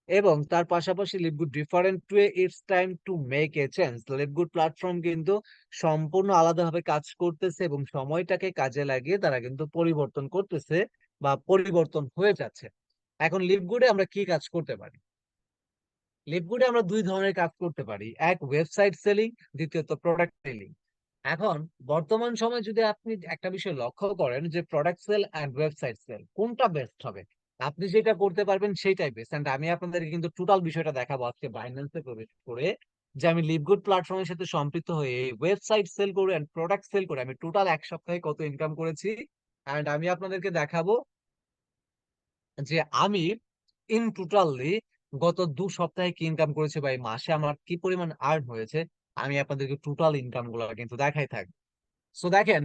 Speaker 1: এবং তার পাশাপাশি LiveGood different to it's time to make a change. LiveGood platform কিন্তু সম্পূর্ণ আলাদাভাবে কাজ করতেছে এবং সময়টাকে কাজে লাগিয়ে তারা কিন্তু পরিবর্তন করতেছে বা পরিবর্তন হয়ে যাচ্ছে। এখন লিভগুডে আমরা কি কাজ করতে পারি? লিভগুডে আমরা দুই ধরনের কাজ করতে পারি, এক ওয়েবসাইট সেলিং, দ্বিতীয়ত প্রোডাক্ট সেলিং। এখন বর্তমান সময়ে যদি আপনি একটা বিষয় লক্ষ্য করেন যে product sale and website sale কোনটা বেস্ট হবে, আপনি যেটা করতে পারবেন সেটাই বেস্ট। এন্ড আমি আপনাদেরকে কিন্তু টোটাল বিষয়টা দেখাবো আজকে বাইন্যান্সে প্রবেশ করে, যে আমি লিভগুড প্ল্যাটফর্মের সাথে সম্পৃক্ত হয়ে ওয়েবসাইট সেল করে এন্ড প্রোডাক্ট সেল করে আমি টোটাল 1 সপ্তাহে কত ইনকাম করেছি। এন্ড আমি আপনাদেরকে দেখাবো যে আমি ইন টোটালি গত 2 সপ্তাহে কি ইনকাম করেছি বা এই মাসে আমার কি পরিমাণ আর্ন হয়েছে। আমি আপনাদেরকে টোটাল ইনকাম গুলো কিন্তু দেখাই থাকবো। সো দেখেন,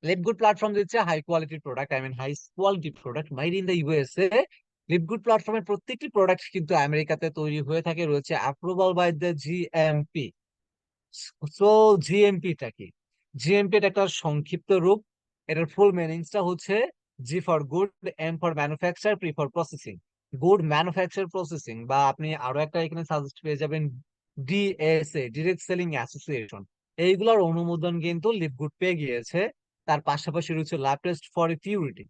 Speaker 1: লিভগুড প্ল্যাটফর্ম দিচ্ছে high quality product, I mean high quality product made in the USA. LiveGood প্ল্যাটফর্মের প্রত্যেকটি প্রোডাক্ট কিন্তু আমেরিকাতে তৈরি হয়ে থাকে, রয়েছে approval by the GMP. So জিএমপিটা কি? জিএমপি এটা একটা সংক্ষিপ্ত রূপ। এটার ফুল মিনিংসটা হচ্ছে G for good, M for manufacture, P for processing. Good manufacture processing, বা আপনি আরো একটা এখানে সাজেস্ট পেয়ে যাবেন, ডিএসএ, ডিরেক্ট সেলিং অ্যাসোসিয়েশন। এইগুলোর অনুমোদন কিন্তু লিভগুড পেয়ে গিয়েছে। তার পাশাপাশি রয়েছে lab test for purity.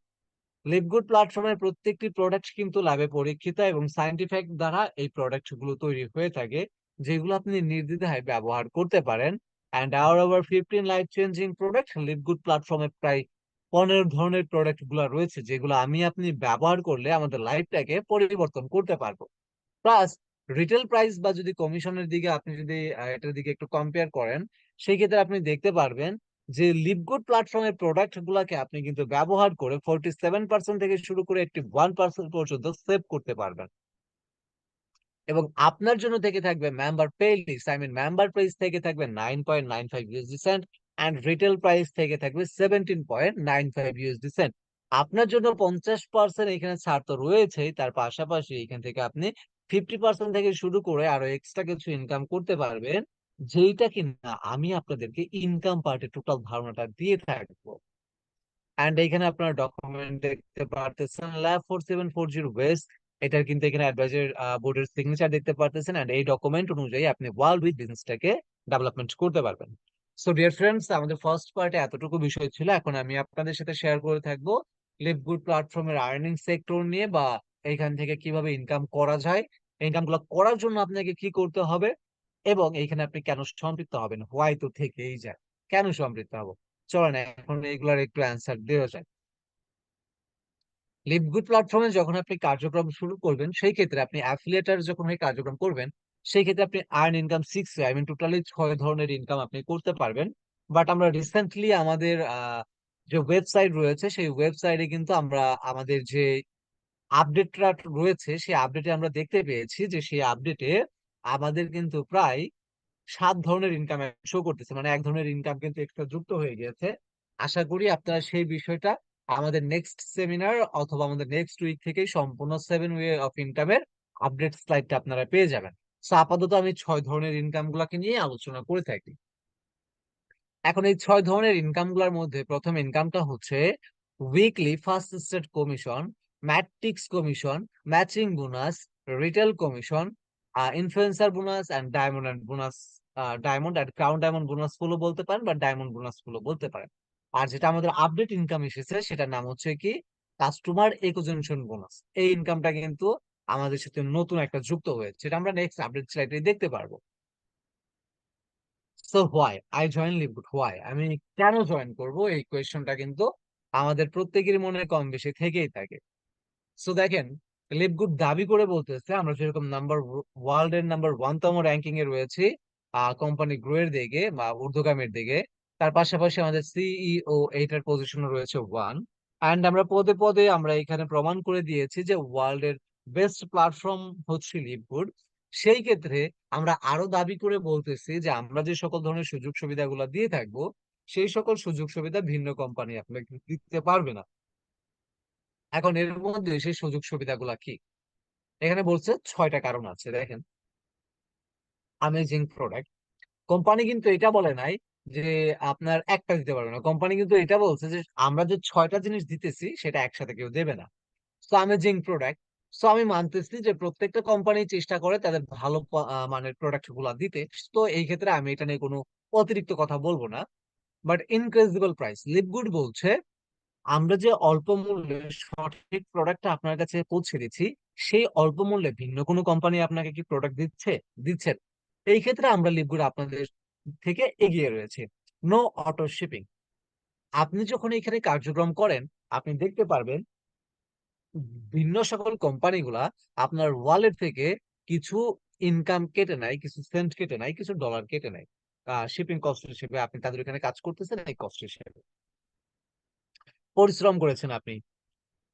Speaker 1: LiveGood প্ল্যাটফর্মের প্রত্যেকটি প্রোডাক্ট কিন্তু ল্যাবে পরীক্ষিত এবং সায়েন্টিফিক দ্বারা এই প্রোডাক্ট গুলো তৈরি হয়ে থাকে, যেগুলো আপনি নির্দ্বিধায় ব্যবহার করতে পারেন। And are over 15 life changing product. LiveGood প্ল্যাটফর্মে প্রায় 15 ধরনের প্রোডাক্ট গুলো রয়েছে যেগুলো আমি আপনি ব্যবহার করলে আমাদের লাইফটাকে পরিবর্তন করতে পারবো। প্লাস রিটেল প্রাইস বা যদি কমিশনের দিকে আপনি যদি এটার দিকে একটু কম্পেয়ার করেন, সেই ক্ষেত্রে আপনি দেখতে পারবেন যে লিভগুড প্ল্যাটফর্মের প্রোডাক্ট গুলাকে আপনি কিন্তু ব্যবহার করে 47% থেকে শুরু করে 81% পর্যন্ত সেভ করতে পারবেন। এবং আপনার জন্য থেকে থাকবে member pay list, I mean member price থেকে থাকবে 9.95 USD cent and retail price থেকে থাকবে 17.95 ইউএসডি সেন্ট। আপনার জন্য 50% এখানে ছাড় তো রয়েছেই, তার পাশাপাশি এখান থেকে আপনি 50% থেকে শুরু করে আরো এক্সট্রা কিছু ইনকাম করতে পারবেন, যেইটা কিনা আমি আপনাদেরকে ইনকাম পার্টের টোটাল ধারণাটা দিয়ে থাকবো। এন্ড এখানে আপনার ডকুমেন্ট দেখতে পারতেছেন ল্যাব 4740 ওয়েস্ট, এটার কিন্তু এখানে অ্যাডভাইজার বোর্ডের সিগনেচার দেখতে পারতেছেন। এন্ড এই ডকুমেন্ট অনুযায়ী আপনি ওয়ার্ল্ড উইথ বিজনেসটাকে ডেভেলপমেন্ট করতে পারবেন। সো ডিয়ার ফ্রেন্ডস, আমাদের ফার্স্ট পার্টে এতটুকু বিষয় ছিল। এখন আমি আপনাদের সাথে শেয়ার করে থাকবো লিভগুড প্ল্যাটফর্মের আর্নিং সেক্টর নিয়ে, বা এখান থেকে কিভাবে ইনকাম করা যায়, ইনকাম গুলো করার জন্য আপনাকে কি করতে হবে, এবং এইখানে আপনি কেন সম্পৃক্ত হবেন, হোয়াই তো থেকেই যায়, কেন সম্পৃক্ত হবো। চলেন এখন এগুলার একটু অ্যান্সার দেওয়া যায়। লিভগুড প্ল্যাটফর্মে যখন আপনি কার্যক্রম শুরু করবেন, সেই ক্ষেত্রে আপনি অ্যাফিলিয়েটার যখন হয়ে কার্যক্রম করবেন, সেই ক্ষেত্রে আপনি earn income 6, I mean totally 6 ধরনের ইনকাম আপনি করতে পারবেন। বাট আমরা রিসেন্টলি আমাদের যে ওয়েবসাইট রয়েছে, সেই ওয়েবসাইটে কিন্তু আমরা আমাদের যে আপডেটটা রয়েছে, সেই আপডেটে আমরা দেখতে পেয়েছি যে সেই আপডেটে আমাদের কিন্তু প্রায় 7 ধরনের ইনকাম শো করতেছে, মানে এক ধরনের ইনকাম কিন্তু এক্সট্রা যুক্ত হয়ে গিয়েছে। আশা করি আপনারা সেই বিষয়টা আমাদের নেক্সট সেমিনার অথবা আমাদের নেক্সট উইক থেকেই সম্পূর্ণ 7 ওয়ে অফ ইনকামের আপডেট স্লাইডটা আপনারা পেয়ে যাবেন। সো আপাতত আমি 6 ধরনের ইনকাম গুলাকে নিয়ে আলোচনা করে থাকি। এখন এই 6 ধরনের ইনকাম গুলার মধ্যে প্রথম ইনকামটা হচ্ছে weekly first state commission, matrix commission, matching bonus, retail commission, influencer bonus and diamond and bonus. Diamond and crown diamond bonus গুলো বলতে পারেন, বা ডায়মন্ড বোনাস গুলো বলতে পারেন। আর যেটা আমাদের আপডেট ইনকাম এসেছে, সেটার নাম হচ্ছে কি কাস্টমার একুইজিশন বোনাস। এই ইনকামটা কিন্তু আমাদের সাথে নতুন একটা যুক্ত হয়েছে, যেটা আমরা নেক্সট আপডেট স্লাইডে দেখতে পারবো। So why I join LiveGood, why আমি কেন জয়েন করব, এই কোয়েশ্চনটা কিন্তু আমাদের প্রত্যেকের মনে কম বেশি থেকেই থাকে। সো দেখেন, লিভগুড দাবি করে বলতেছে আমরা যেরকম ওয়ার্ল্ড এর নাম্বার 1তম র্যাঙ্কিং এ রয়েছি কোম্পানি গ্রো এর দিকে বা ঊর্ধ্বগামীর দিকে, তার পাশাপাশি আমাদের সিইও এইটার পজিশন রয়েছে 1। অ্যান্ড আমরা পদে পদে আমরা এখানে প্রমাণ করে দিয়েছি যে ওয়ার্ল্ড এর বেস্ট প্ল্যাটফর্ম হচ্ছে লিভগুড। সেই ক্ষেত্রে আমরা আরো দাবি করে বলতেছি যে আমরা যে সকল ধরনের সুযোগ সুবিধাগুলো দিয়ে থাকবো, সেই সকল সুযোগ সুবিধা ভিন্ন কোম্পানি আপনাকে দিতে পারবে না। এখন এর মধ্যে সেই সুযোগ সুবিধাগুলো কি, এখানে বলছে 6টা কারণ আছে। দেখেন, অ্যামেজিং প্রোডাক্ট। কোম্পানি কিন্তু এটা বলে নাই যে আপনার একটা দিতে পারবে না, কোম্পানি কিন্তু এটা বলছে যে আমরা যে 6টা জিনিস দিতেছি সেটা একসাথে কেউ দেবে না। So amazing product. সো আমি মানতেছি যে প্রত্যেকটা কোম্পানি চেষ্টা করে তাদের ভালো মানের প্রোডাক্ট গুলা দিতে। তো এই ক্ষেত্রে আমি এটা নিয়ে কোনো অতিরিক্ত কথা বলবো না। বাট ইনক্রেডিবল প্রাইস, লিভগুড বলছে আমরা যে অল্প মূল্যে সঠিক প্রোডাক্টটা আপনার কাছে পৌঁছে দিচ্ছি, সেই অল্প মূল্যে ভিন্ন কোনো কোম্পানি আপনাকে কি প্রোডাক্ট দিচ্ছে? এই ক্ষেত্রে আমরা লিভগুড আপনাদের থেকে এগিয়ে রয়েছে। No auto shipping. আপনি যখন এখানে কার্যক্রম করেন, আপনি দেখতে পারবেন ভিন্ন সকল কোম্পানিগুলা আপনার ওয়ালেট থেকে কিছু ইনকাম কেটে নেয়, কিছু সেন্ট কেটে নেয়, কিছু ডলার কেটে নেয় শিপিং কস্ট হিসেবে। আপনি তাদের এখানে কাজ করতেছেন এই কস্ট হিসেবে। পরিশ্রম করেছেন আপনি,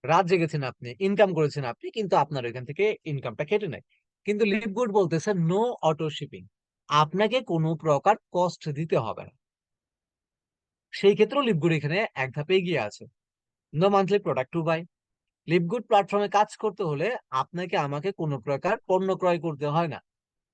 Speaker 1: রাত জেগেছেন আপনি, ইনকাম করেছেন আপনি, কিন্তু আপনার এখান থেকে ইনকামটা কেটে নেয়। কিন্তু লিভগুড বলতেছে নো অটো শিপিং, আপনাকে কোনো প্রকার কস্ট দিতে হবে না। সেই ক্ষেত্রেও লিভগুড এখানে এক ধাপে এগিয়ে আছে। No monthly product to buy. LiveGood প্ল্যাটফর্মে কাজ করতে হলে আপনাকে আমাকে কোনো প্রকার পণ্য ক্রয় করতে হয় না।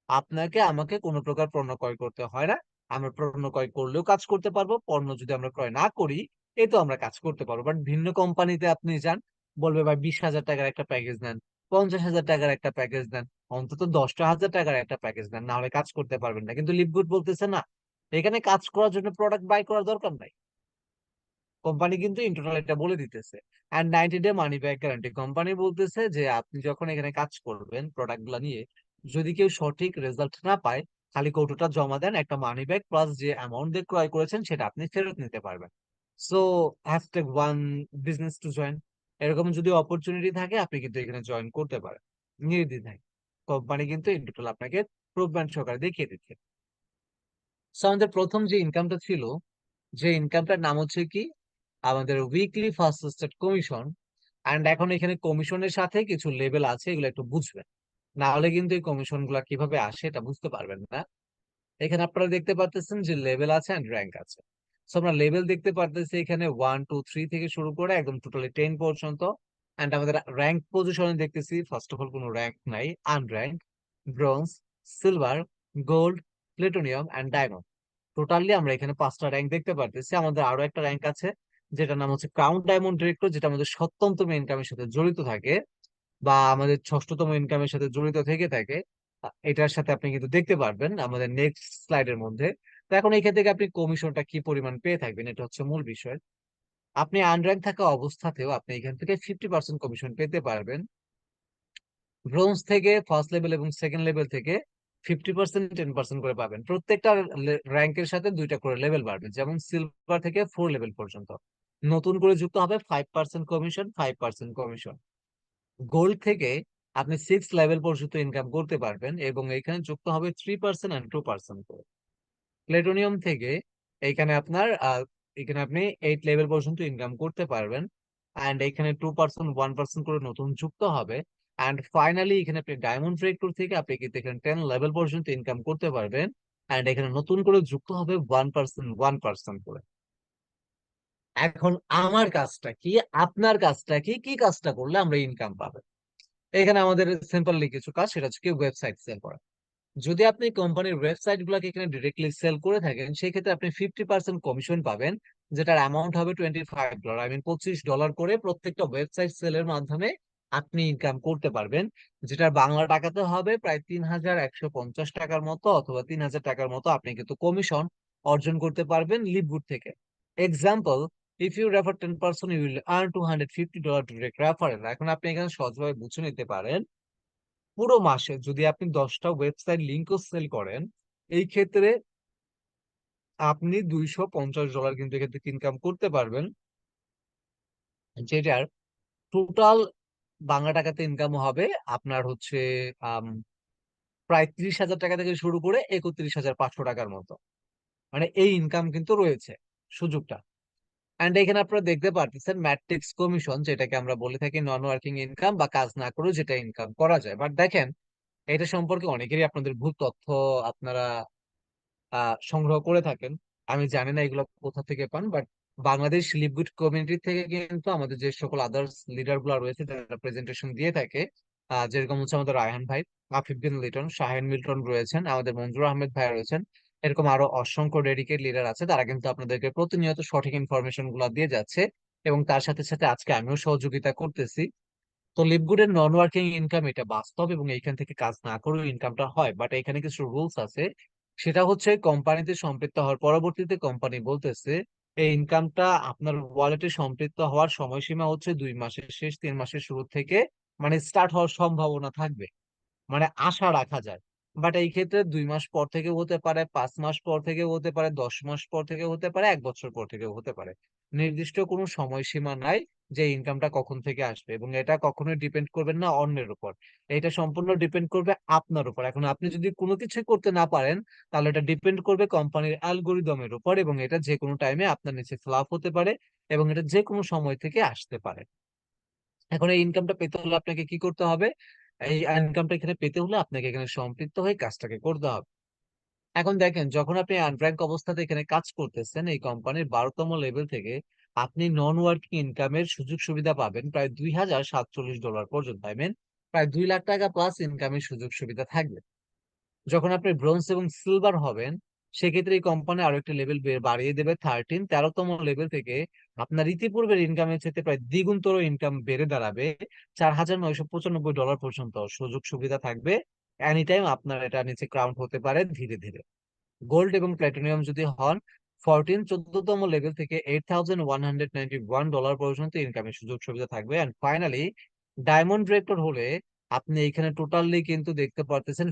Speaker 1: আপনাকে আমাকে কোনো প্রকার পণ্য ক্রয় করতে হয় না। আমরা পণ্য ক্রয় করলেও কাজ করতে পারবো, পণ্য যদি আমরা ক্রয় না করি এতো আমরা কাজ করতে পারবো। বাট ভিন্ন কোম্পানিতে আপনি যান, বলবে ভাই 20,000 টাকার একটা প্যাকেজ নেন, 50,000 টাকার একটা প্যাকেজ নেন, অন্তত 10,000 টাকার একটা প্যাকেজ নেন, না হলে কাজ করতে পারবেন না। কিন্তু লিভগুড বলতেছে না, এখানে কাজ করার জন্য প্রোডাক্ট বাই করার দরকার নাই। কোম্পানি কিন্তু ইন টোটাল এটা বলে দিতেছে। And 90 day money back guarantee. Company বলতেছে যে আপনি যখন এখানে কাজ করবেন প্রোডাক্ট গুলা নিয়ে, যদি কেউ সঠিক রেজাল্ট না পায়, খালি কৌটোটা জমা দেন, একটা মানি ব্যাক প্লাস যে অ্যামাউন্ট দিয়ে ক্রয় করেছেন সেটা আপনি ফেরত নিতে পারবেন। So #1 business to join. এরকম যদি অপরচুনিটি থাকে আপনি কিন্তু এখানে জয়েন করতে পারেন নির্দ্বিধায়। কোম্পানি কিন্তু ইন টোটাল আপনাকে প্রুভমেন্ট সহকারে দেখিয়ে দিচ্ছে। সো আমাদের প্রথম যে ইনকামটা ছিল, যে ইনকামটার নাম হচ্ছে কি আমাদের weekly first state commission. And এখন এখানে কমিশনের সাথে কিছু লেভেল আছে, এগুলো একটু বুঝবেন, না হলে কিন্তু এই কমিশন গুলা কিভাবে আসে এটা বুঝতে পারবেন না। এখানে আপনারা দেখতে পারতেছেন যে লেভেল আছে এন্ড র্যাঙ্ক আছে। সো আমরা লেভেল দেখতে পারতেছি এখানে 1 2 3 থেকে শুরু করে একদম টোটালি 10 পর্যন্ত। এন্ড আমাদের র্যাঙ্ক পজিশনে দেখতেছি ফার্স্ট অফ অল কোনো র্যাঙ্ক নাই, unrank, bronze, silver, gold, platinum and diamond. Totally আমরা এখানে 5টা র্যাঙ্ক দেখতে পারতেছি। আমাদের আরো একটা র্যাঙ্ক আছে যেটার নাম হচ্ছে ক্রাউন ডায়মন্ড ডিরেক্টর, যেটা আমাদের 7তম ইনকামের সাথে জড়িত থাকে, বা আমাদের 6তম ইনকামের সাথে জড়িত থেকে থাকে। এটার সাথে আপনি কিন্তু দেখতে পারবেন আমাদের নেক্সট স্লাইডের মধ্যে। তো এখন এখান থেকে আপনি কমিশনটা কি পরিমাণ পেয়ে থাকবেন, এটা হচ্ছে মূল বিষয়। আপনি আনর্যাঙ্ক থাকা অবস্থাতেও আপনি এখান থেকে 50% কমিশন পেতে পারবেন। ব্রোঞ্জ থেকে ফার্স্ট লেভেল এবং সেকেন্ড লেভেল থেকে 50% 10% করে পাবেন। প্রত্যেকটা র্যাঙ্কের সাথে 2টা করে লেভেল বাড়বে, যেমন সিলভার থেকে 4 লেভেল পর্যন্ত নতুন করে যুক্ত হবে 5% কমিশন, 5% কমিশন। গোল্ড থেকে আপনি 6 লেভেল পর্যন্ত ইনকাম করতে পারবেন এবং এখানে যুক্ত হবে 3% and 2% করে। প্লেটোনিয়াম থেকে এখানে আপনার এখানে আপনি 8 লেভেল পর্যন্ত ইনকাম করতে পারবেন, অ্যান্ড এখানে 2% 1% করে নতুন যুক্ত হবে। অ্যান্ড ফাইনালি এখানে আপনি ডায়মন্ড রেক্টর থেকে আপনি কিন্তু এখানে 10 লেভেল পর্যন্ত ইনকাম করতে পারবেন, অ্যান্ড এখানে নতুন করে যুক্ত হবে 1% করে। এখন আমার কাজটা কি, আপনার কাজটা কি, কি কাজটা করলে আমরা ইনকাম পাবো? এখানে আমাদের সিম্পলি কিছু কাজ, সেটা হচ্ছে কি ওয়েবসাইট সেল করা। যদি আপনি কোম্পানির ওয়েবসাইট গুলাকে এখানে ডিরেক্টলি সেল করে থাকেন, সেই ক্ষেত্রে আপনি 50% কমিশন পাবেন, যেটার অ্যামাউন্ট হবে $25, আই মিন $25 করে প্রত্যেকটা ওয়েবসাইট সেলের মাধ্যমে আপনি ইনকাম করতে পারবেন, যেটার বাংলা টাকাতে হবে প্রায় 3150 টাকার মতো অথবা 3000 টাকার মতো আপনি কিন্তু কমিশন অর্জন করতে পারবেন লিভগুড থেকে। Example, if you refer 10%, you will earn $250 direct referral. এখন আপনি এখানে সহজভাবে বুঝে নিতে পারেন, পুরো মাসে যদি আপনি 10টা ওয়েবসাইট লিঙ্কও সেল করেন, এই ক্ষেত্রে আপনি $250 কিন্তু এক্ষেত্রে ইনকাম করতে পারবেন, যেটার টোটাল বাংলা টাকাতে ইনকাম হবে আপনার হচ্ছে আম, প্রায় 30,000 টাকা থেকে শুরু করে 31,500 টাকার মতো। মানে এই ইনকাম কিন্তু রয়েছে, সুযোগটা। এন্ড এখানে আপনারা দেখতে পারতেছেন ম্যাট্রিক্স কমিশন, যেটাকে আমরা বলে থাকি নন ওয়ার্কিং ইনকাম বা কাজ না করেও যেটা ইনকাম করা যায়। বাট দেখেন, এটা সম্পর্কে অনেকেরই আপনাদের ভুল তথ্য আপনারা সংগ্রহ করে থাকেন। আমি জানি না এগুলো কোথা থেকে পান, বাট বাংলাদেশ লিপগুড কমিউনিটি থেকে কিন্তু আমাদের যে সকল আদার্স লিডার গুলো রয়েছে যারা প্রেজেন্টেশন দিয়ে থাকে, যেরকম হচ্ছে আমাদের রায়হান ভাই, আফিফ বিন লিটন, শাহিন মিল্টন রয়েছেন, আমাদের মঞ্জুর আহমেদ ভাই রয়েছেন, এরকম আরো অসংখ্য ডেডিকেট লিডার আছে, তারা কিন্তু আপনাদেরকে প্রতিনিয়ত সঠিক ইনফরমেশন গুলো দিয়ে যাচ্ছে, এবং তার সাথে সাথে আজকে আমিও সহযোগিতা করতেছি। তো লিভগুডের নন ওয়ার্কিং ইনকাম এটা বাস্তব, এবং এইখান থেকে কাজ না করেও ইনকামটা হয়, বাট এখানে কিছু রুলস আছে। সেটা হচ্ছে কোম্পানিতে সম্পৃক্ত হওয়ার পরবর্তীতে কোম্পানি বলতেছে এই ইনকামটা আপনার ওয়ালেটে সম্পৃক্ত হওয়ার সময়সীমা হচ্ছে 2 মাসের শেষ, 3 মাসের শুরু থেকে মানে স্টার্ট হওয়ার সম্ভাবনা থাকবে, মানে আশা রাখা যায়। বাট এই ক্ষেত্রে 2 মাস পর থেকে হতে পারে, 5 মাস পর থেকে হতে পারে, 10 মাস পর থেকে হতে পারে, 1 বছর পর থেকে হতে পারে। নির্দিষ্ট কোনো সময়সীমা নাই যে ইনকামটা কখন থেকে আসবে, এবং এটা কখনোই ডিপেন্ড করবে না অন্যের উপর। এটা সম্পূর্ণ ডিপেন্ড করবে আপনার উপর। এখন আপনি যদি কোনো কিছু করতে না পারেন, তাহলে এটা ডিপেন্ড করবে কোম্পানির অ্যালগোরিদমের উপর, এবং এটা যে কোনো টাইমে আপনার নিচে ফ্লাপ হতে পারে, এবং এটা যে কোনো সময় থেকে আসতে পারে। এখন এই ইনকামটা পেতে হলে আপনাকে কি করতে হবে? এই ইনকামটা এখানে পেতে হলে আপনাকে এখানে সম্পৃক্ত হয়ে কাজটাকে করতে হবে। এখন দেখেন, যখন আপনি আনর্যাঙ্ক অবস্থাতে এখানে কাজ করতেছেন এই কোম্পানির 12তম লেভেল থেকে, আপনি নন ওয়ার্কিং ইনকামের সুযোগ সুবিধা পাবেন প্রায় $2,047 পর্যন্ত, আই মিন প্রায় 2 লাখ টাকা প্লাস ইনকামের সুযোগ সুবিধা থাকবে। যখন আপনি ব্রোঞ্জ এবং সিলভার হবেন, সেক্ষেত্রে এই কোম্পানি আরো একটা লেভেল বাড়িয়ে দেবে 13তম লেভেল থেকে। আপনার ইতিপূর্বের ইনকামের সাথে প্রায় দ্বিগুণতর ইনকাম বেড়ে দাঁড়াবে $4,995 পর্যন্ত সুযোগ সুবিধা থাকবে। এনি টাইম আপনার এটা নিচে ক্রাউন হতে পারে ধীরে ধীরে। গোল্ড এবং প্ল্যাটিনিয়াম যদি হন, 14 14তম লেভেল থেকে $8,191 পর্যন্ত ইনকামের সুযোগ সুবিধা থাকবে। এন্ড ফাইনালি ডায়মন্ড রেক্টর হলে আপনি এখানে টোটালি কিন্তু দেখতে পারতেছেন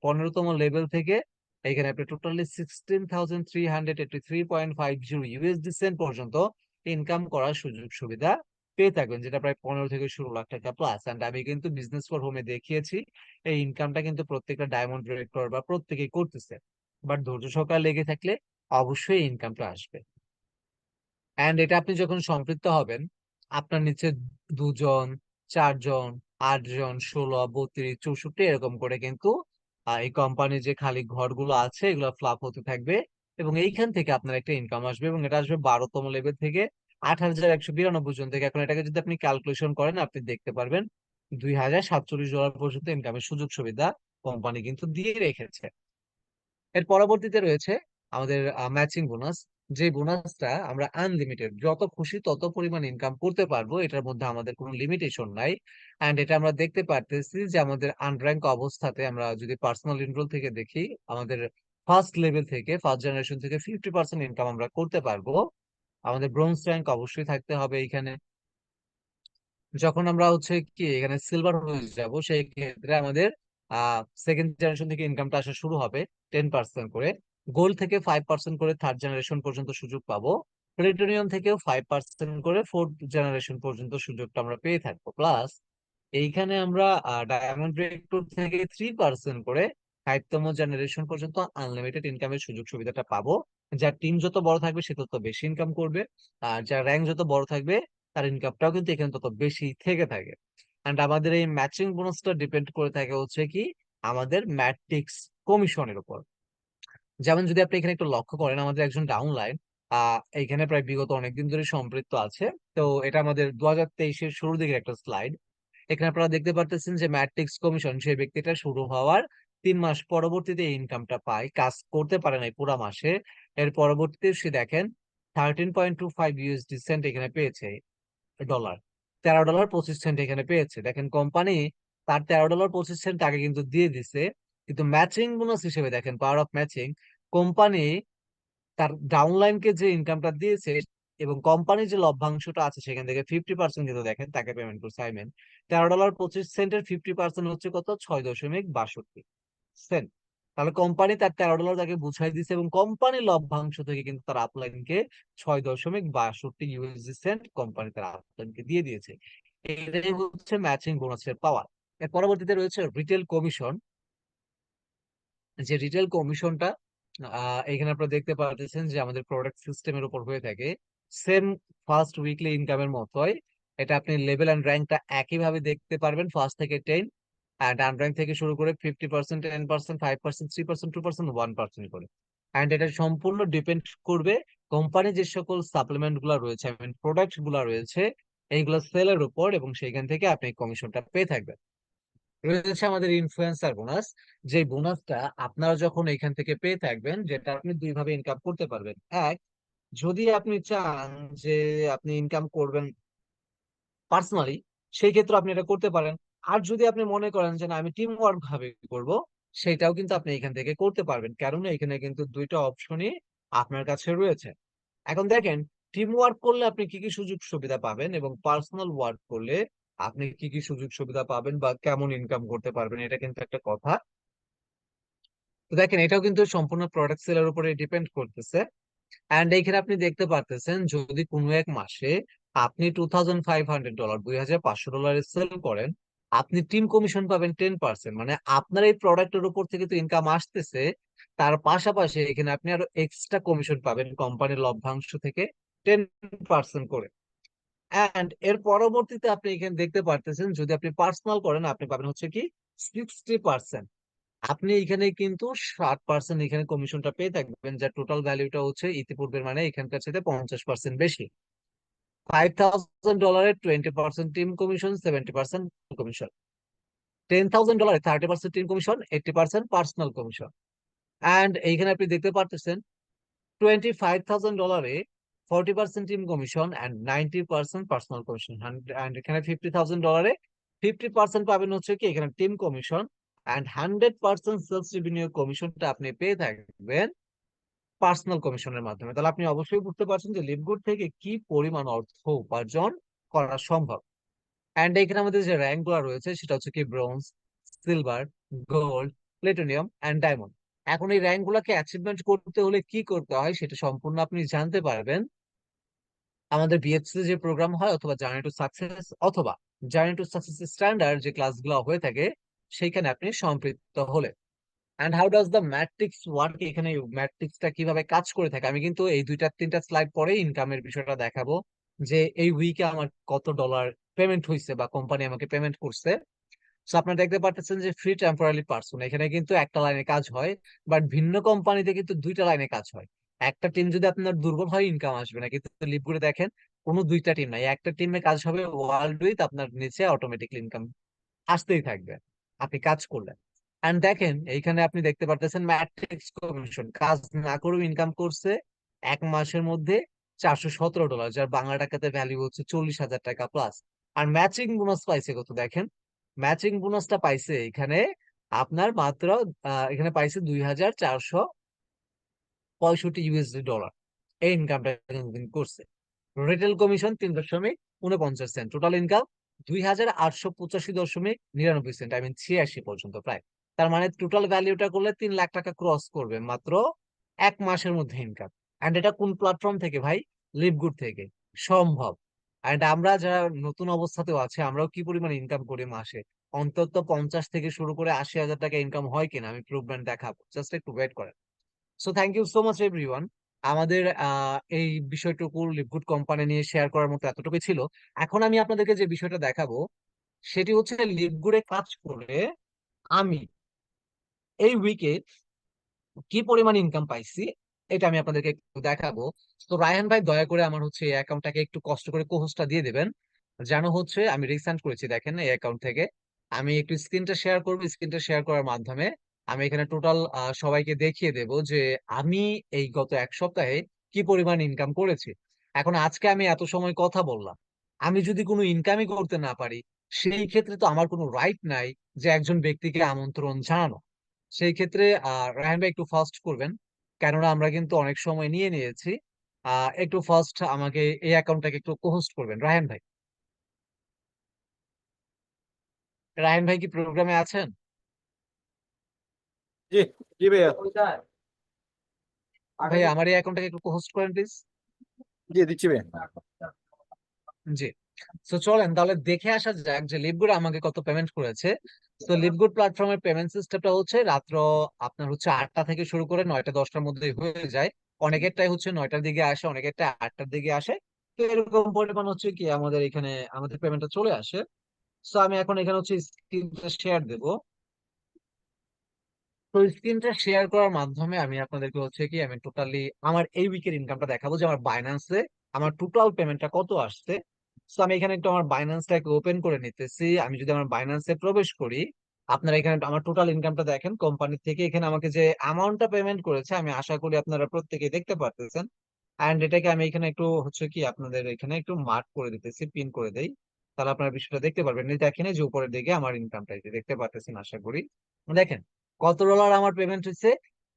Speaker 1: 15তম লেভেল থেকে এখানে আপনি টোটালি 16,383.50 ইউএসডি সেন্ট পর্যন্ত ইনকাম করার সুযোগ সুবিধা পেয়ে থাকবেন, যেটা প্রায় 15 থেকে 16 লাখ টাকা প্লাস। এন্ড আমি কিন্তু বিজনেস ফর হোমে দেখিয়েছি এই ইনকামটা কিন্তু প্রত্যেকটা ডায়মন্ড রেক্টর বা প্রত্যেকেই করতেছে। বাট ধৈর্য সহকারে লেগে থাকলে অবশ্যই ইনকামটা আসবে। এন্ড এটা আপনি যখন সম্পৃক্ত হবেন, আপনার নিচে 2 জন, 4 জন, 8 জন, 16, 32, 64 এরকম করে কিন্তু এই কোম্পানির যে খালি ঘরগুলো আছে এগুলো ফ্লাপ হতে থাকবে, এবং এইখান থেকে আপনার একটা ইনকাম আসবে, এবং এটা আসবে 12তম লেভেল থেকে 8,192 জন থেকে। এখন এটাকে যদি আপনি ক্যালকুলেশন করেন, আপনি দেখতে পারবেন $2,047 পর্যন্ত ইনকামের সুযোগ সুবিধা কোম্পানি কিন্তু দিয়ে রেখেছে। এর পরবর্তীতে রয়েছে আমাদের ম্যাচিং বোনাস, যে বোনাসটা আমরা আনলিমিটেড যত খুশি তত পরিমাণ ইনকাম করতে পারবো, এটার মধ্যে আমাদের কোনো লিমিটেশন নাই। এন্ড এটা আমরা দেখতে পারতেছি যে আমাদের আনর্যাঙ্ক অবস্থাতে আমরা যদি পার্সোনাল এনরোল থেকে দেখি, আমাদের ফার্স্ট লেভেল থেকে, ফার্স্ট জেনারেশন থেকে 50% ইনকাম আমরা করতে পারবো। আমাদের ব্রোঞ্জ র্যাঙ্ক অবশ্যই থাকতে হবে এখানে। যখন আমরা হচ্ছে কি এখানে সিলভার হয়ে যাব, সেই ক্ষেত্রে আমাদের সেকেন্ড জেনারেশন থেকে ইনকামটা আসা শুরু হবে 10% করে। গোল্ড থেকে 5% করে থার্ড জেনারেশন পর্যন্ত সুযোগ পাবো। প্লেটিনিয়াম থেকেও 5% করে ফোর্থ জেনারেশন পর্যন্ত সুযোগটা আমরা পেয়ে থাকবো। প্লাস এইখানে আমরা ডায়মন্ড রেক্টর থেকে 3% করে 5তম জেনারেশন পর্যন্ত আনলিমিটেড ইনকামের সুযোগ সুবিধাটা পাবো। যার টিম যত বড় থাকবে সে তত বেশি ইনকাম করবে, আর যার র্যাঙ্ক যত বড় থাকবে তার ইনকামটাও কিন্তু এখানে তত বেশি থেকে থাকে। এন্ড আমাদের এই ম্যাচিং বোনাসটা ডিপেন্ড করে থাকে হচ্ছে কি আমাদের ম্যাট্রিক্স কমিশনের উপর। যেমন যদি আপনি এখানে একটু লক্ষ্য করেন, আমাদের একজন ডাউনলাইন এখানে প্রায় বিগত অনেকদিন ধরে সম্পৃক্ত আছে। তো এটা আমাদের 2023-এর শুরুর দিকের একটা স্লাইড। এখানে আপনারা দেখতে পারতেছেন যে ম্যাট্রিক্স কমিশন সেই ব্যক্তিটা শুরু হওয়ার 3 মাস পরবর্তীতে ইনকামটা পায়, কাজ করতে পারে নাই পুরো মাসে। এর পরবর্তীতে সে দেখেন 13.25 সেন্ট এখানে পেয়েছে, ডলার। $13.25 এখানে পেয়েছে। দেখেন কোম্পানি তার $13.25 আগে কিন্তু দিয়ে দিছে, কিন্তু ম্যাচিং বোনাস হিসেবে দেখেন পাওয়ার অফ ম্যাচিং, কোম্পানি তার ডাউনলাইনকে যে ইনকামটা দিয়েছে এবং কোম্পানির যে লভ্যাংশটা আছে সেখান থেকে 50% কিন্তু দেখেন তাকে পেমেন্ট করছে। আই মিন $13.25 50% হচ্ছে কত, 6.62 সেন্ট। তাহলে কোম্পানি তার $13 তাকে বুঝাই দিছে এবং কোম্পানির লভ্যাংশ থেকে কিন্তু তার আপলাইনকে 6.62 সেন্ট কোম্পানি তার আপলাইনকে দিয়ে দিয়েছে। এটাই হচ্ছে ম্যাচিং বোনাসের পাওয়ার। এর পরবর্তীতে রয়েছে রিটেল কমিশন। যে রিটেল কমিশনটা এখানে আপনারা দেখতে পাচ্ছেন যে আমাদের প্রোডাক্ট সিস্টেমের উপর হয়ে থাকে। সেম ফার্স্ট উইকলি ইনকামের মতোই এটা আপনি লেভেল এন্ড র্যাঙ্কটা একইভাবে দেখতে পারবেন, ফার্স্ট থেকে 10, অ্যান্ড আনর্যাঙ্ক থেকে শুরু করে 50%, 10%, 5%, 3%, 2%, 1% করে। অ্যান্ড এটা সম্পূর্ণ ডিপেন্ড করবে কোম্পানি যে সকল সাপ্লিমেন্ট গুলা রয়েছে, আই মিন প্রোডাক্ট গুলা রয়েছে, এইগুলো সেলের উপর, এবং সেইখান থেকে আপনি কমিশনটা পেয়ে থাকবেন। রয়েছে আমাদের ইনফ্লুয়েন্সার বোনাস। যে বোনাসটা আপনারা যখন এখান থেকে পেয়ে থাকবেন, যেটা আপনি দুই ভাবে ইনকাম করতে পারবেন। এক, যদি আপনি চান যে আপনি ইনকাম করবেন পার্সোনালি, সেই ক্ষেত্রে আপনি এটা করতে পারেন। আর যদি আপনি মনে করেন যে না আমি টিম ওয়ার্ক ভাবে করব, সেটাও কিন্তু আপনি এখান থেকে করতে পারবেন, কারণ এখানে কিন্তু দুইটা অপশনই আপনার কাছে রয়েছে। এখন দেখেন, টিম ওয়ার্ক করলে আপনি কি কি সুযোগ সুবিধা পাবেন এবং পার্সোনাল ওয়ার্ক করলে আপনি কি কি সুযোগ সুবিধা পাবেন বা কেমন ইনকাম করতে পারবেন, এটা কিন্তু একটা কথা। তো দেখেন, এটাও কিন্তু সম্পূর্ণ প্রোডাক্ট সেলের উপরে ডিপেন্ড করতেছে। এন্ড এইখানে আপনি দেখতে পারতেছেন যদি কোনো এক মাসে আপনি $2500, $2500 সেল করেন, আপনি টিম কমিশন পাবেন 10%। মানে আপনার এই প্রোডাক্টের উপর থেকে তো ইনকাম আসতেছে, তার পাশাপাশি এখানে আপনি আরো এক্সট্রা কমিশন পাবেন কোম্পানির লভ্যাংশ থেকে 10% করে। এন্ড এর পরবর্তীতে আপনি এখানে দেখতে পারতেছেন যদি আপনি পার্সোনাল করেন আপনি পাবেন হচ্ছে কি 60%। আপনি এখানে কিন্তু 60% এখানে কমিশনটা পেয়ে থাকবেন, যার টোটাল ভ্যালুটা হচ্ছে ইতিপূর্বের মানে এখানকার সাথে 50% বেশি। $5000 20% team commission, 70% commission. $10,000 30% team commission, 80% personal commission. And এইখানে আপনি দেখতে পারতেছেন $25,000 40% team commission and 90% personal commission. And এখানে $50,000 50% পাবেন হচ্ছে কি এখানে team commission, and 100% sales revenue কমিশনটা আপনি পেয়ে থাকবেন পার্সোনাল কমিশনের মাধ্যমে। তাহলে আপনি অবশ্যই বুঝতে পারছেন যে লিভগুড থেকে কি পরিমাণ অর্থ উপার্জন করা সম্ভব। অ্যান্ড এখানে আমাদের যে র্যাঙ্ক গুলো রয়েছে সেটা হচ্ছে কি bronze, silver, gold, platinum and diamond. এখন এই র্যাঙ্ক গুলাকে অ্যাচিভমেন্ট করতে হলে কি করতে হয় সেটা সম্পূর্ণ আপনি জানতে পারবেন আমাদের বিএফসি যে প্রোগ্রাম হয়, অথবা জার্নি টু সাকসেস, অথবা জার্নি টু সাকসেস স্ট্যান্ডার্ড যে ক্লাসগুলো হয়ে থাকে সেইখানে আপনি সম্পৃক্ত হলে। And how does the matrix work, এখানে ম্যাট্রিক্সটা কিভাবে কাজ করে থাকে, আমি কিন্তু এই দুইটা তিনটা স্লাইড পরে ইনকামের বিষয়টা দেখাবো যে এই উইকে আমার কত ডলার পেমেন্ট হয়েছে বা কোম্পানি আমাকে পেমেন্ট করছে। সো আপনারা দেখতে পাচ্ছেন যে ফ্রি টেম্পোরারি পার্সন এখানে কিন্তু একটা লাইনে কাজ হয়, বাট ভিন্ন কোম্পানিতে কিন্তু দুইটা লাইনে কাজ হয়। একটা টিম যদি আপনার দুর্বল হয় ইনকাম আসবে না, কিন্তু লিপগুলো দেখেন কোনো দুইটা টিম নাই, একটা টিমে কাজ হবে ওয়ার্ল্ড উইথ, আপনার নিচে অটোমেটিকলি ইনকাম আসতেই থাকবে আপনি কাজ করলে। এন্ড দেখেন এইখানে আপনি দেখতে পারতেছেন ম্যাট্রিক্স কমিশন কাজ না করেও ইনকাম করছে 1 মাসের মধ্যে $417, যার বাংলা টাকাতে ভ্যালু হচ্ছে 40,000 টাকা প্লাস। আর ম্যাচিং বোনাস পাইছে কত দেখেন, ম্যাচিং বোনাসটা পাইছে এখানে আপনার মাত্র এখানে পাইছে 2400 $65 এই ইনকামটা কিন্তু করছে। Retail commission 3.49 cent, total income 2885.99 cent, I mean 86 পর্যন্ত প্রায়। তার মানে টোটাল ভ্যালিউটা করলে 3 লাখ টাকা ক্রস করবে মাত্র 1 মাসের মধ্যে ইনকাম। এন্ড এটা কোন প্ল্যাটফর্ম থেকে ভাই? লিভগুড থেকে সম্ভব। এন্ড আমরা যারা নতুন অবস্থাতেও আছে, আমরাও কি পরিমাণ ইনকাম করি মাসে, অন্তত 50 থেকে শুরু করে 80,000 টাকা ইনকাম হয় কিনা আমি প্রুভমেন্ট দেখাবো, জাস্ট একটু ওয়েট করেন। So thank you so much everyone. আমাদের এই বিষয়টুকু লিভগুড কোম্পানি নিয়ে শেয়ার করার মতো এতটুকু ছিল। এখন আমি আপনাদেরকে যে বিষয়টা দেখাবো সেটি হচ্ছে লিভগুডে কাজ করে আমি এই উইকে কি পরিমাণ ইনকাম পাইছি, এটা আমি আপনাদেরকে একটু দেখাবো। তো রায়হান ভাই দয়া করে আমার হচ্ছে এই অ্যাকাউন্টটাকে একটু কষ্ট করে কোহোস্টটা দিয়ে দিবেন, যেন হচ্ছে আমি রিসেন্ট করেছি দেখেন এই অ্যাকাউন্ট থেকে। আমি একটু স্ক্রিনটা শেয়ার করবো, স্ক্রিনটা শেয়ার করার মাধ্যমে আমি এখানে টোটাল সবাইকে দেখিয়ে দেব যে আমি এই গত 1 সপ্তাহে কি পরিমাণ ইনকাম করেছি। এখন আজকে আমি এত সময় কথা বললাম, আমি যদি কোনো ইনকামই করতে না পারি, সেই ক্ষেত্রে তো আমার কোনো রাইট নাই যে একজন ব্যক্তিকে আমন্ত্রণ জানানো। সেই ক্ষেত্রে রায়হান ভাই একটু ফাস্ট করবেন, কেননা আমরা কিন্তু অনেক সময় নিয়ে নিয়েছি। একটু ফার্স্ট আমাকে এই অ্যাকাউন্টটাকে একটু কোহোস্ট করবেন রায়হান ভাই। রায়হান ভাই কি প্রোগ্রামে আছেন?
Speaker 2: জি, জি ভাইয়া।
Speaker 1: ভাই আমার এই অ্যাকাউন্টটাকে একটু কোহোস্ট করেন প্লিজ।
Speaker 2: জি দিচ্ছি ভাইয়া।
Speaker 1: জি। তো চলেন তাহলে দেখে আসা যাক যে লিভগুড আমাকে কত পেমেন্ট করেছে। তো লিভগুড প্ল্যাটফর্মের পেমেন্ট সিস্টেমটা হচ্ছে রাত্র আপনার হচ্ছে 8টা থেকে শুরু করে 9টা 10টার মধ্যে হয়ে যায়। অনেকেরটাই হচ্ছে 9টার দিকে আসে, অনেকেরটা 8টার দিকে আসে। তো এরকম পরিমাণ হচ্ছে কি আমাদের এখানে আমাদের পেমেন্টটা চলে আসে। তো আমি এখন এখানে হচ্ছে স্ক্রিনটা শেয়ার দেব। তো স্ক্রিনটা শেয়ার করার মাধ্যমে আমি আপনাদেরকে হচ্ছে কি আমি টোটালি আমার এই উইকের ইনকামটা দেখাবো যে আমার বাইন্যান্সে আমার টোটাল পেমেন্টটা কত আসছে। তো আমি এখানে একটু আমার বাইন্যান্সটাকে ওপেন করে নিতেছি। আমি যদি আমার বাইন্যান্সে প্রবেশ করি, আপনারা এখানে আমার টোটাল ইনকামটা দেখেন কোম্পানি থেকে। এখানে আমাকে যে অ্যামাউন্টটা পেমেন্ট করেছে আমি আশা করি আপনারা প্রত্যেকেই দেখতে পারতেছেন। এন্ড এটাকে আমি এখানে একটু হচ্ছে কি আপনাদের এখানে একটু মার্ক করে দিতেছি, পিন করে দেই, তাহলে আপনারা বিষয়টা দেখতে পারবেন। এই দেখেন এই যে উপরের দিকে আমার ইনকামটা দেখতে পারতেছেন আশা করি। দেখেন কত ডলার আমার পেমেন্ট হয়েছে,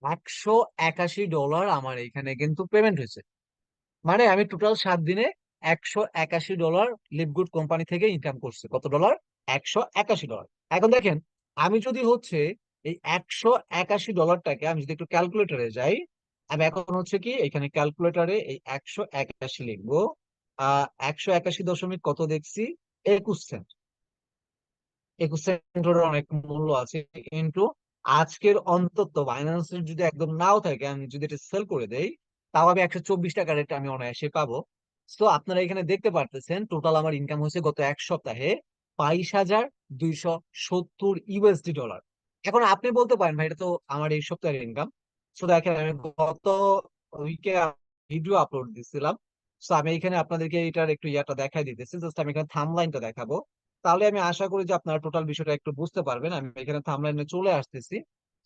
Speaker 1: $181 আমার এখানে কিন্তু পেমেন্ট হয়েছে। মানে আমি টোটাল 7 দিনে $181 লিভগুড কোম্পানি থেকে ইনকাম করছি। কত ডলার? $181। এখন দেখেন আমি যদি হচ্ছে এই $181টাকে আমি যদি একটু ক্যালকুলেটরে যাই, আমি এখন হচ্ছে কি এখানে ক্যালকুলেটরে এই 181 লিখবো। 181 দশমিক কত দেখছি, 21 সেন্ট। 21 সেন্টের অনেক মূল্য আছে। কিন্তু আজকের অন্তত বাইন্যান্সের যদি একদম নাও থাকে, আমি যদি এটা সেল করে দেই, তাও আমি 124 টাকা রেট আমি অনায়াসে পাবো। তো আপনারা এখানে দেখতে পারতেছেন টোটাল আমার ইনকাম হয়েছে গত 1 সপ্তাহে 22,270 USD। এখন আপনি বলতে পারেন ভাই এটা তো আমার এই সপ্তাহের ইনকাম। তো দেখেন আমি গত উইকে ভিডিও আপলোড দিছিলাম। তো আমি এখানে আপনাদেরকে এটার একটু ইয়াটা দেখাই দিতেছি, জাস্ট আমি এখানে থাম্বলাইনটা দেখাবো। তাহলে আমি আশা করি যে আপনারা টোটাল বিষয়টা একটু বুঝতে পারবেন। আমি এখানে থাম্বলাইনে চলে আসতেছি।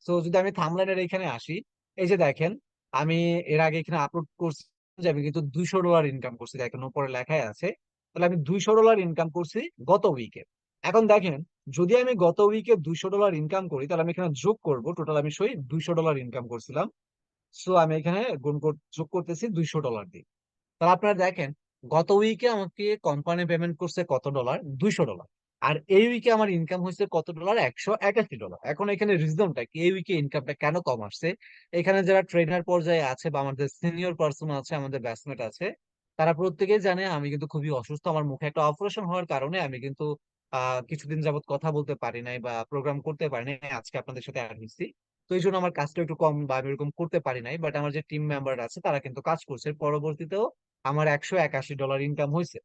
Speaker 1: তো যদি আমি থাম্বলাইনের এখানে আসি, এই যে দেখেন আমি এর আগে এখানে আপলোড করছি যে আমি কিন্তু $200 ইনকাম করছি, দেখেন উপরে লেখাই আছে। তাহলে আমি $200 ইনকাম করছি গত উইকে। এখন দেখেন যদি আমি গত উইকে $200 ইনকাম করি, তাহলে আমি এখানে যোগ করব, টোটাল আমি সই $200 ইনকাম করছিলাম। সো আমি এখানে যোগ করতেছি $200 দিয়ে। তাহলে আপনারা দেখেন গত উইকে আমাকে কোম্পানি পেমেন্ট করছে কত ডলার, $200। আর এই উইকে আমার ইনকাম হয়েছে কত ডলার, $181। এখন এখানে রিজনটা কি, এই উইকে ইনকামটা কেন কম আসছে? এখানে যারা ট্রেনার পর্যায়ে আছে বা আমাদের সিনিয়র পার্সন আছে, আমাদের ব্যাচমেট আছে, তারা প্রত্যেকেই জানে আমি কিন্তু খুবই অসুস্থ। আমার মুখে একটা অপারেশন হওয়ার কারণে আমি কিন্তু কিছুদিন যাবত কথা বলতে পারি নাই বা প্রোগ্রাম করতে পারি নাই। আজকে আপনাদের সাথে অ্যাড হয়েছি, তো এই জন্য আমার কাজটা একটু কম বা আমি এরকম করতে পারি নাই। বাট আমার যে টিম মেম্বার আছে তারা কিন্তু কাজ করছে, পরবর্তীতেও আমার $181 ইনকাম হয়েছে।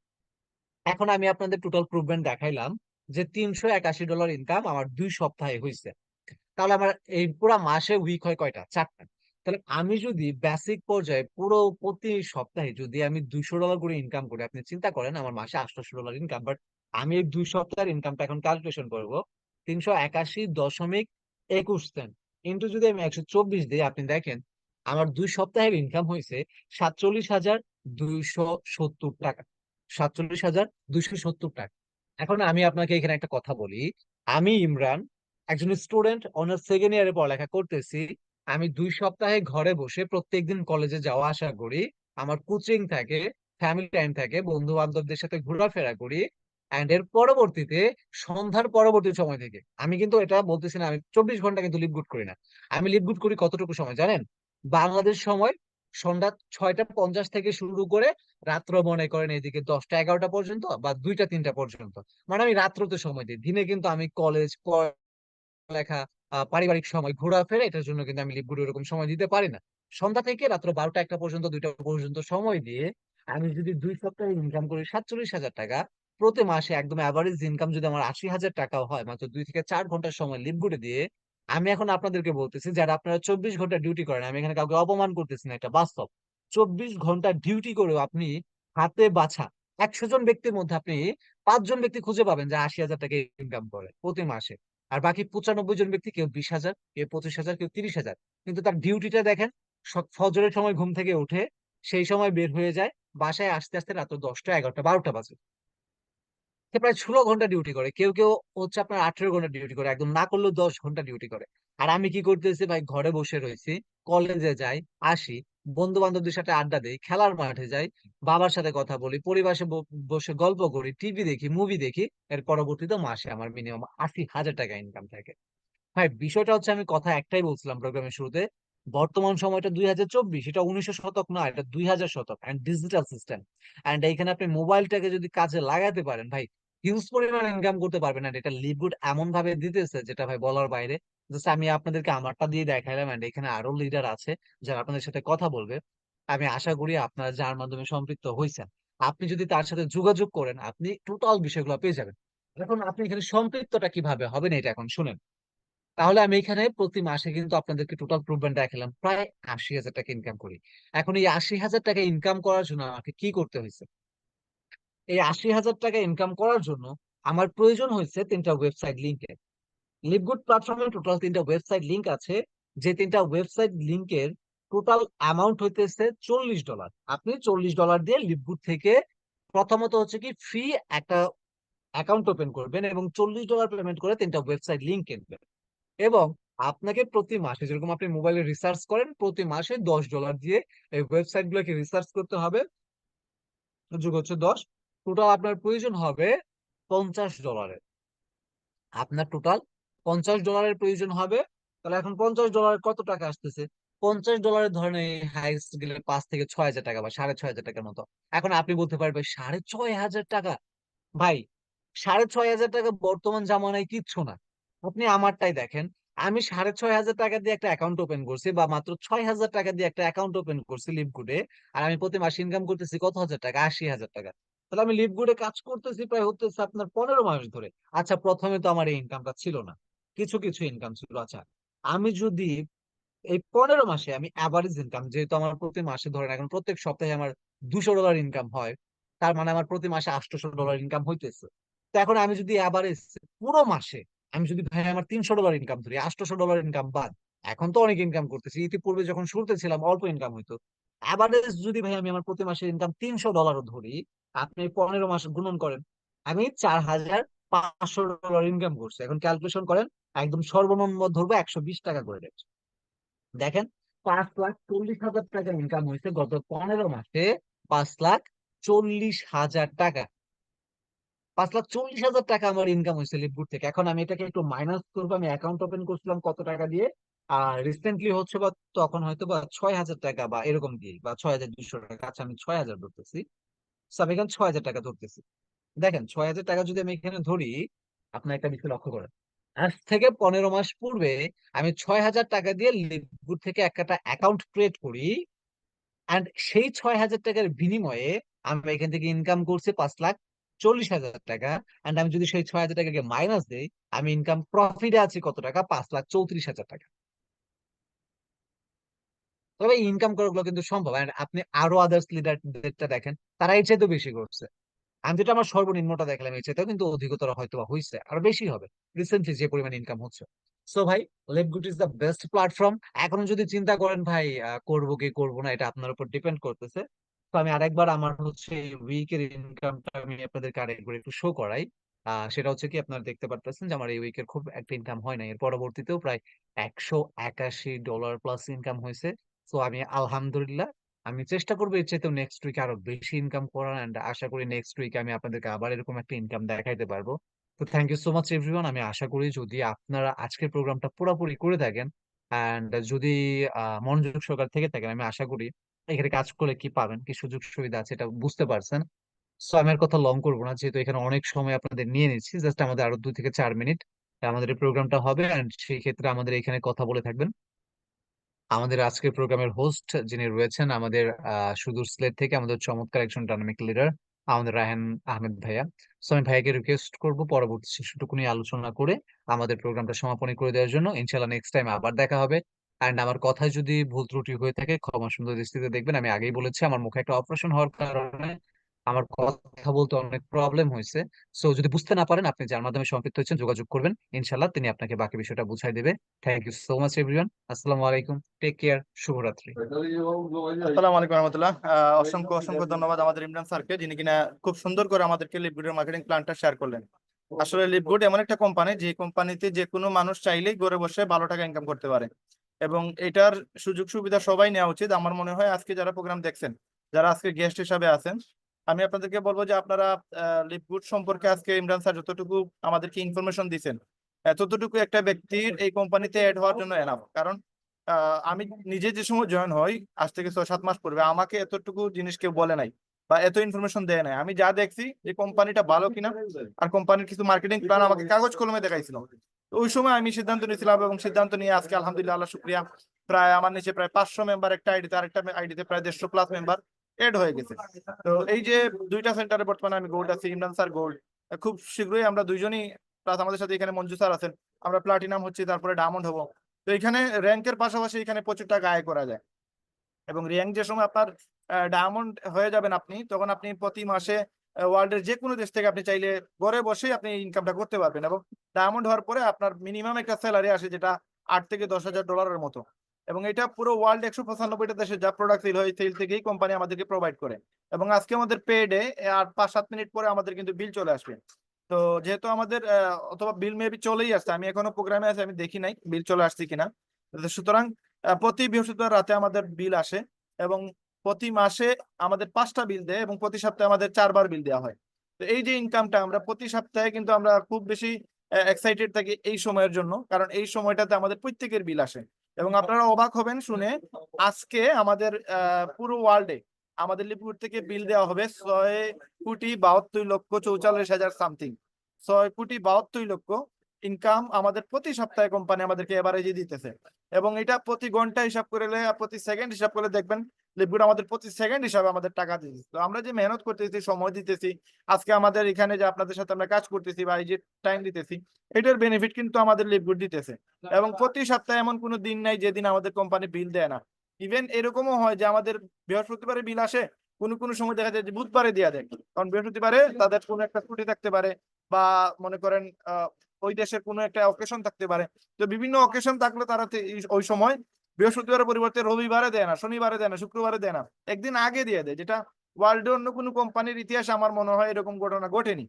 Speaker 1: এখন আমি আপনাদের টোটাল প্রুভমেন্ট দেখাইলাম যে $381 ইনকাম আমার 2 সপ্তাহে হয়েছে। তাহলে আমার এই পুরো মাসে উইক হয় কয়টা, 4টা। তাহলে আমি যদি বেসিক পর্যায়ে পুরো প্রতি সপ্তাহে যদি আমি $200 করে ইনকাম করি, আপনি চিন্তা করেন আমার মাসে $800 ইনকাম। বাট আমি এই 2 সপ্তাহের ইনকামটা এখন ক্যালকুলেশন করবো, 381.21 সেন্ট ইন্টু যদি আমি 124 দিই, আপনি দেখেন আমার 2 সপ্তাহের ইনকাম হয়েছে 47,270 টাকা। 47,270 টাকা। এখন আমি আপনাকে এখানে একটা কথা বলি, আমি ইমরান একজন স্টুডেন্ট, অনার্স সেকেন্ড ইয়ারে পড়ালেখা করতেছি। আমি 2 সপ্তাহে ঘরে বসে প্রত্যেকদিন কলেজে যাওয়া আসা করি, আমার কোচিং থাকে, ফ্যামিলি টাইম থাকে, বন্ধু বান্ধবদের সাথে ঘোরাফেরা করি, এন্ড এর পরবর্তীতে সন্ধ্যার পরবর্তী সময় থেকে আমি কিন্তু এটা বলতেছি না আমি 24 ঘন্টা কিন্তু লিভ গুড করি না। আমি লিভ গুড করি কতটুকু সময় জানেন? বাংলাদেশ সময় সন্ধ্যা 6টা 50 থেকে শুরু করে রাত্র মনে করেন এদিকে 10টা 11টা পর্যন্ত বা 2টা 3টা পর্যন্ত। মানে আমি রাত্রতে সময় দিই, দিনে কিন্তু আমি কলেজ লেখা, পারিবারিক সময়, ঘোরাফেরা, এটার জন্য কিন্তু আমি লিভ এরকম সময় দিতে পারি না। সন্ধ্যা থেকে রাত্র 12টা 1টা পর্যন্ত 2টা পর্যন্ত সময় দিয়ে আমি যদি 2 সপ্তাহে ইনকাম করি 47,000 টাকা প্রতি মাসে, একদম অ্যাভারেজ ইনকাম যদি আমার 80,000 টাকাও হয় মাত্র 2 থেকে 4 ঘন্টার সময় লিভ করে দিয়ে, আমি এখন আপনাদেরকে বলতেছি যারা আপনারা 24 ঘন্টা ডিউটি করেন, আমি এখানে কাউকে অপমান করতেছি না, এটা বাস্তব। 24 ঘন্টা ডিউটি করেও আপনি হাতে বাছা 100 জন ব্যক্তির মধ্যে আপনি 5 জন ব্যক্তি খুঁজে পাবেন যে 80,000 টাকা ইনকাম করে প্রতি মাসে। আর বাকি 95 জন ব্যক্তি, কেউ 20,000, কেউ 25,000, কেউ 30,000। কিন্তু তার ডিউটিটা দেখেন, ফজরের সময় ঘুম থেকে উঠে সেই সময় বের হয়ে যায়, বাসায় আসতে আসতে রাত 10টা 11টা 12টা বাজে। সে প্রায় 16 ঘন্টা ডিউটি করে, কেউ কেউ হচ্ছে আপনার 18 ঘন্টা ডিউটি করে, একদম না করলেও 10 ঘন্টা ডিউটি করে। আর আমি কি করতেছি ভাই? ঘরে বসে রয়েছি, কলেজে যাই, আসি, বন্ধু বান্ধবদের সাথে আড্ডা দেই, খেলার মাঠে যাই, বাবার সাথে কথা বলি, পরিবারে বসে গল্প করি, টিভি দেখি, মুভি দেখি। এর পরবর্তীতে মাসে আমার মিনিমাম 80,000 টাকা ইনকাম থাকে। ভাই বিষয়টা হচ্ছে, আমি কথা একটাই বলছিলাম প্রোগ্রামের শুরুতে, বর্তমান সময়টা 2024, এটা 1900 শতক না, এটা 2000 শতক, এন্ড ডিজিটাল সিস্টেম। এন্ড এইখানে আপনি মোবাইলটাকে যদি কাজে লাগাতে পারেন ভাই, হিউজ পরিমাণ ইনকাম করতে পারবেন। আর এটা লিভগুড এমন ভাবে দিতেছে যেটা ভাই বলার বাইরে। জাস্ট আমি আপনাদেরকে আমারটা দিয়ে দেখাইলাম, এন্ড এখানে আরো লিডার আছে যারা আপনাদের সাথে কথা বলবে। আমি আশা করি আপনারা যার মাধ্যমে সম্পৃক্ত হয়েছেন, আপনি যদি তার সাথে যোগাযোগ করেন, আপনি টোটাল বিষয়গুলো পেয়ে যাবেন। এখন আপনি এখানে সম্পৃক্তটা কিভাবে হবেন এটা এখন শুনেন। তাহলে আমি এখানে প্রতি মাসে কিন্তু আপনাদেরকে টোটাল প্রুফমেন্ট দেখালাম, প্রায় 80,000 টাকা ইনকাম করি। এখন এই 80,000 টাকা ইনকাম করার জন্য আমাকে কি করতে হয়েছে? এই 80,000 টাকা ইনকাম করার জন্য আমার প্রয়োজন হয়েছে 3টা ওয়েবসাইট লিঙ্কের। লিভগুড প্ল্যাটফর্মে টোটাল 3টা ওয়েবসাইট লিঙ্ক আছে, যে 3টা ওয়েবসাইট লিঙ্কের টোটাল অ্যামাউন্ট হইতেছে $40। আপনি $40 দিয়ে লিভগুড থেকে প্রথমত হচ্ছে কি ফ্রি একটা অ্যাকাউন্ট ওপেন করবেন এবং $40 পেমেন্ট করে 3টা ওয়েবসাইট লিঙ্ক কিনবেন। এবং আপনাকে প্রতি মাসে, যেরকম আপনি মোবাইলে রিসার্চ করেন, প্রতি মাসে $10 দিয়ে এই ওয়েবসাইট গুলোকে রিসার্চ করতে হবে। যোগ হচ্ছে 10, টোটাল আপনার প্রয়োজন হবে $50। আপনার টোটাল $50 প্রয়োজন হবে। তাহলে এখন $50 কত টাকা আসতেছে? $50 ধরেন এই হাইস্ট গেলে 5 থেকে 6 হাজার টাকা বা 6,500 টাকার মতো। এখন আপনি বলতে পারবেন 6,500 টাকা? ভাই, 6,500 টাকা বর্তমান জামানায় কিচ্ছু না। আপনি আমারটাই দেখেন, আমি 6,500 টাকা দিয়ে একটা অ্যাকাউন্ট ওপেন করছি, বা মাত্র 6,000 টাকা দিয়ে একটা অ্যাকাউন্ট ওপেন করছি লিভগুডে। আর আমি প্রতি মাসে ইনকাম করতেছি কত হাজার টাকা? 80,000 টাকা। তাহলে আমি লিভগুডে কাজ করতেছি প্রায় হতেছে আপনার 15 মাস ধরে। আচ্ছা, প্রথমে তো আমার এই ইনকামটা ছিল না, কিছু কিছু ইনকাম ছিল। আচ্ছা, আমি যদি এই 15 মাসে আমি অ্যাভারেজ ইনকাম, যেহেতু আমার প্রতি মাসে ধরেন এখন প্রত্যেক সপ্তাহে আমার $200 ইনকাম হয়, তার মানে আমার প্রতি মাসে $800 ইনকাম হইতেছে। তো এখন আমি যদি অ্যাভারেজ পুরো মাসে, আমি যদি ভাই আমার $300 ইনকাম ধরি, $800 ইনকাম বাদ, এখন তো অনেক ইনকাম করতেছি, ইতিপূর্বে যখন শুরুতে ছিলাম অল্প ইনকাম হইতো। অ্যাভারেজ যদি ভাই আমি আমার প্রতি মাসে ইনকাম $300 ধরি, আপনি 15 মাস গুণন করেন, আমি $4,500 ইনকাম করছি। এখন ক্যালকুলেশন করেন, একদম সর্বনিম্ন ধরবো 120 টাকা করে। দেখেন, 5,40,000 টাকা ইনকাম হয়েছে গত 15 মাসে। 5,40,000 টাকা, 5,40,000 টাকা আমার ইনকাম হয়েছে লিভগুড থেকে। এখন আমি এটাকে একটু মাইনাস করবো, আমি অ্যাকাউন্ট ওপেন করছিলাম কত টাকা দিয়ে, আর রিসেন্টলি হচ্ছে বা তখন হয়তো বা 6,000 টাকা বা এরকম দিয়ে, বা 6,200 টাকা। আচ্ছা, আমি 6,000 ধরতেছি। So, আমি এখানে 6,000 টাকা ধরতেছি। দেখেন, 6,000 টাকা যদি আমি এখানে ধরি, আপনার একটা বিষয় লক্ষ্য করেন, আজ থেকে 15 মাস পূর্বে আমি 6,000 টাকা দিয়ে লিভগুড থেকে একটা অ্যাকাউন্ট ক্রিয়েট করি, অ্যান্ড সেই 6,000 টাকার বিনিময়ে আমি এখান থেকে ইনকাম করছি 5,40,000 টাকা। অ্যান্ড আমি যদি সেই 6,000 টাকাকে মাইনাস দেই, আমি ইনকাম প্রফিটে আছি কত টাকা? 5,34,000 টাকা। তবে ইনকাম করাগুলো কিন্তু সম্ভব। And আপনি আরো আদার্স লিডারদেরটা দেখেন, তারা এর চাইতেও বেশি করছে। আমি যেটা আমার সর্বনিম্নটা দেখলাম, এর চাইতেও কিন্তু অধিকতর হয়তো বা হয়েছে, আরো বেশি হবে রিসেন্টলি যে পরিমাণ ইনকাম হচ্ছে। সো ভাই, লেটগুড ইজ দ্য বেস্ট প্ল্যাটফর্ম। এখন যদি চিন্তা করেন ভাই করবো কি করবো না, এটা আপনার উপর ডিপেন্ড করতেছে। তো আমি আরেকবার আমার হচ্ছে উইকের ইনকামটা আমি আপনাদেরকে আরেকবার একটু শো করাই। সেটা হচ্ছে কি, আপনারা দেখতে পারতেছেন যে আমার এই উইকের খুব একটা ইনকাম হয় না, এর পরবর্তীতেও প্রায় $181 প্লাস ইনকাম হয়েছে। তো আমি আলহামদুলিল্লাহ, আমি চেষ্টা করবো এর চাইতেও নেক্সট উইকে আরো বেশি ইনকাম করার, এন্ড আশা করি নেক্সট উইকে আমি আপনাদেরকে আবার এরকম একটা ইনকাম দেখাইতে পারবো। তো thank you so much everyone. আমি আশা করি যদি আপনারা আজকের প্রোগ্রামটা পুরোপুরি করে থাকেন, এন্ড যদি মনোযোগ সহকারে থেকে থাকেন, আমি আশা করি এখানে কাজ করলে কি পাবেন, কি সুযোগ সুবিধা আছে, এটা বুঝতে পারছেন। সো আমি আর কথা লং করবো না, যেহেতু এখানে অনেক সময় আপনাদের নিয়ে নিচ্ছি, জাস্ট আমাদের আরো 2 থেকে 4 মিনিট আমাদের এই প্রোগ্রামটা হবে, এন্ড সেই ক্ষেত্রে আমাদের এখানে কথা বলে থাকবেন আমাদের আজকের প্রোগ্রামের হোস্ট যিনি রয়েছেন আমাদের সুদূর সিলেট থেকে, আমাদের চমৎকার একজন ডাইনামিক লিডার, আমাদের রায়হান আহমেদ ভাইয়া। সো আমি ভাইয়াকে রিকোয়েস্ট করব পরবর্তী সেশনটুকু নিয়ে আলোচনা করে আমাদের প্রোগ্রামটা সমাপনী করে দেওয়ার জন্য। ইনশাল্লাহ নেক্সট টাইম আবার দেখা হবে। অ্যান্ড আমার কথায় যদি ভুল ত্রুটি হয়ে থাকে ক্ষমা সুন্দর দৃষ্টিতে দেখবেন। আমি আগেই বলেছি আমার মুখে একটা অপারেশন হওয়ার কারণে আমার কথা বলতে অনেক প্রবলেম হয়েছে। সো যদি বুঝতে না পারেন, আপনি যার মাধ্যমে সম্পৃক্ত হয়েছেন যোগাযোগ করবেন, ইনশাল্লাহ তিনি আপনাকে বাকি বিষয়টা বুঝাই দেবে। Thank you so much everyone. আসসালামু আলাইকুম, টেক কেয়ার, শুভরাত্রি।
Speaker 2: আসসালামু আলাইকুম রহমতুল্লাহ। অসংখ্য অসংখ্য ধন্যবাদ আমাদের ইমরান স্যারকে, যিনি কিনা খুব সুন্দর করে আমাদেরকে লিভগুডের মার্কেটিং প্ল্যানটা শেয়ার করলেন। আসলে লিভগুড এমন একটা কোম্পানি, যে কোম্পানিতে যে কোনো মানুষ চাইলেই ঘরে বসে ভালো টাকা ইনকাম করতে পারে, এবং এটার সুযোগ সুবিধা সবাই নেওয়া উচিত। আমার মনে হয় আজকে যারা প্রোগ্রাম দেখছেন, যারা আজকে গেস্ট হিসাবে আছেন, আমি আপনাদেরকে বলবো যে আপনারা লিভগুড সম্পর্কে আজকে ইমরান স্যার যতটুকু আমাদেরকে ইনফরমেশন দিচ্ছেন, ততটুকু একটা ব্যক্তির এই কোম্পানিতে অ্যাড হওয়ার জন্য এনাফ। কারণ আমি নিজে যে সময় জয়েন হই, আজ থেকে 6-7 মাস পূর্বে, আমাকে এতটুকু জিনিস কেউ বলে নাই বা এত ইনফরমেশন দেয় নাই। আমি যা দেখছি যে কোম্পানিটা ভালো কিনা, আর কোম্পানির কিছু মার্কেটিং প্ল্যান আমাকে কাগজ কলমে দেখাইছিল। তো ওই সময় আমি সিদ্ধান্ত নিয়েছিলাম, এবং সিদ্ধান্ত নিয়ে আজকে আলহামদুলিল্লাহ, আল্লাহ শুক্রিয়া, প্রায় আমার নিচে প্রায় 500 মেম্বার একটা আইডিতে, আরেকটা আইডিতে প্রায় 150 প্লাস মেম্বার এড হয়ে গেছে। তো এই যে দুইটা সেন্টারে বর্তমানে আমি গোল্ড আছি, ইমরান স্যার গোল্ড। খুব শীঘ্রই আমরা দুইজনই, প্লাস আমাদের সাথে এখানে মঞ্জু স্যার আছেন, আমরা প্লাটিনাম হচ্ছি, তারপরে ডায়মন্ড হবো। তো এখানে র্যাঙ্কের পাশাপাশি এখানে প্রচুর টাকা আয় করা যায়। এবং র্যাঙ্ক যে সময় আপনার ডায়মন্ড হয়ে যাবেন আপনি, তখন আপনি প্রতি মাসে ওয়ার্ল্ডের যে কোনো দেশ থেকে আপনি চাইলে ঘরে বসেই আপনি ইনকামটা করতে পারবেন। এবং ডায়মন্ড হওয়ার পরে আপনার মিনিমাম একটা স্যালারি আসে, যেটা $8 থেকে $10,000 মতো। এবং এটা পুরো ওয়ার্ল্ড 195টা দেশে যা প্রোডাক্ট সেল হয়, সেল থেকেই কোম্পানি আমাদেরকে প্রোভাইড করে। এবং আজকে আমাদের পেডে আর 5-7 মিনিট পরে আমাদের কিন্তু বিল চলে আসবে। তো যেহেতু আমাদের অথবা বিল মেবি চলেই আসছে, আমি এখনো প্রোগ্রামে আছি, আমি দেখি নাই বিল চলে আসছে কিনা। তো সুতরাং প্রতি বৃহস্পতিবার রাতে আমাদের বিল আসে, এবং প্রতি মাসে আমাদের 5টা বিল দেয়, এবং প্রতি সপ্তাহে আমাদের 4বার বিল দেওয়া হয়। তো এই যে ইনকামটা, আমরা প্রতি সপ্তাহে কিন্তু আমরা খুব বেশি এক্সাইটেড থাকি এই সময়ের জন্য, কারণ এই সময়টাতে আমাদের প্রত্যেকের বিল আসে। এবং আপনারা অবাক হবেন শুনে, আজকে আমাদের পুরো ওয়ার্ল্ডে আমাদের লিপিউড থেকে বিল দেওয়া হবে 6,72,44,000 সামথিং। 6,72,00,000 ইনকাম আমাদের প্রতি সপ্তাহে কোম্পানি আমাদেরকে এভারেজে দিতেছে। এবং এটা প্রতি ঘন্টা হিসাব করলে, প্রতি সেকেন্ড হিসাব করলে দেখবেন লিপগুড আমাদের প্রতি সেকেন্ড হিসাবে আমাদের টাকা দিতেছে। তো আমরা যে মেহনত করতেছি, সময় দিতেছি, আজকে আমাদের এখানে যে আপনাদের সাথে আমরা কাজ করতেছি বা এই যে টাইম দিতেছি, এটার বেনিফিট কিন্তু আমাদের লিপগুড দিতেছে। এবং প্রতি সপ্তাহে এমন কোনো দিন নাই যেদিন আমাদের কোম্পানি বিল দেয় না। ইভেন এরকমও হয় যে আমাদের বৃহস্পতিবারে বিল আসে, কোনো কোনো সময় দেখা যায় যে বুধবারে দেওয়া দেয়, কারণ বৃহস্পতিবারে তাদের কোনো একটা ছুটি থাকতে পারে, বা মনে করেন ওই দেশের কোনো একটা অকেশন থাকতে পারে। তো বিভিন্ন অকেশন থাকলে তারা ওই সময় বৃহস্পতিবারের পরিবর্তে রবিবারে দেয় না, শনিবারে দেয় না, শুক্রবারে দেয় না, একদিন আগে দিয়ে দেয়, যেটা ওয়ার্ল্ডে অন্য কোনো কোম্পানির ইতিহাসে আমার মনে হয় এরকম ঘটনা ঘটেনি।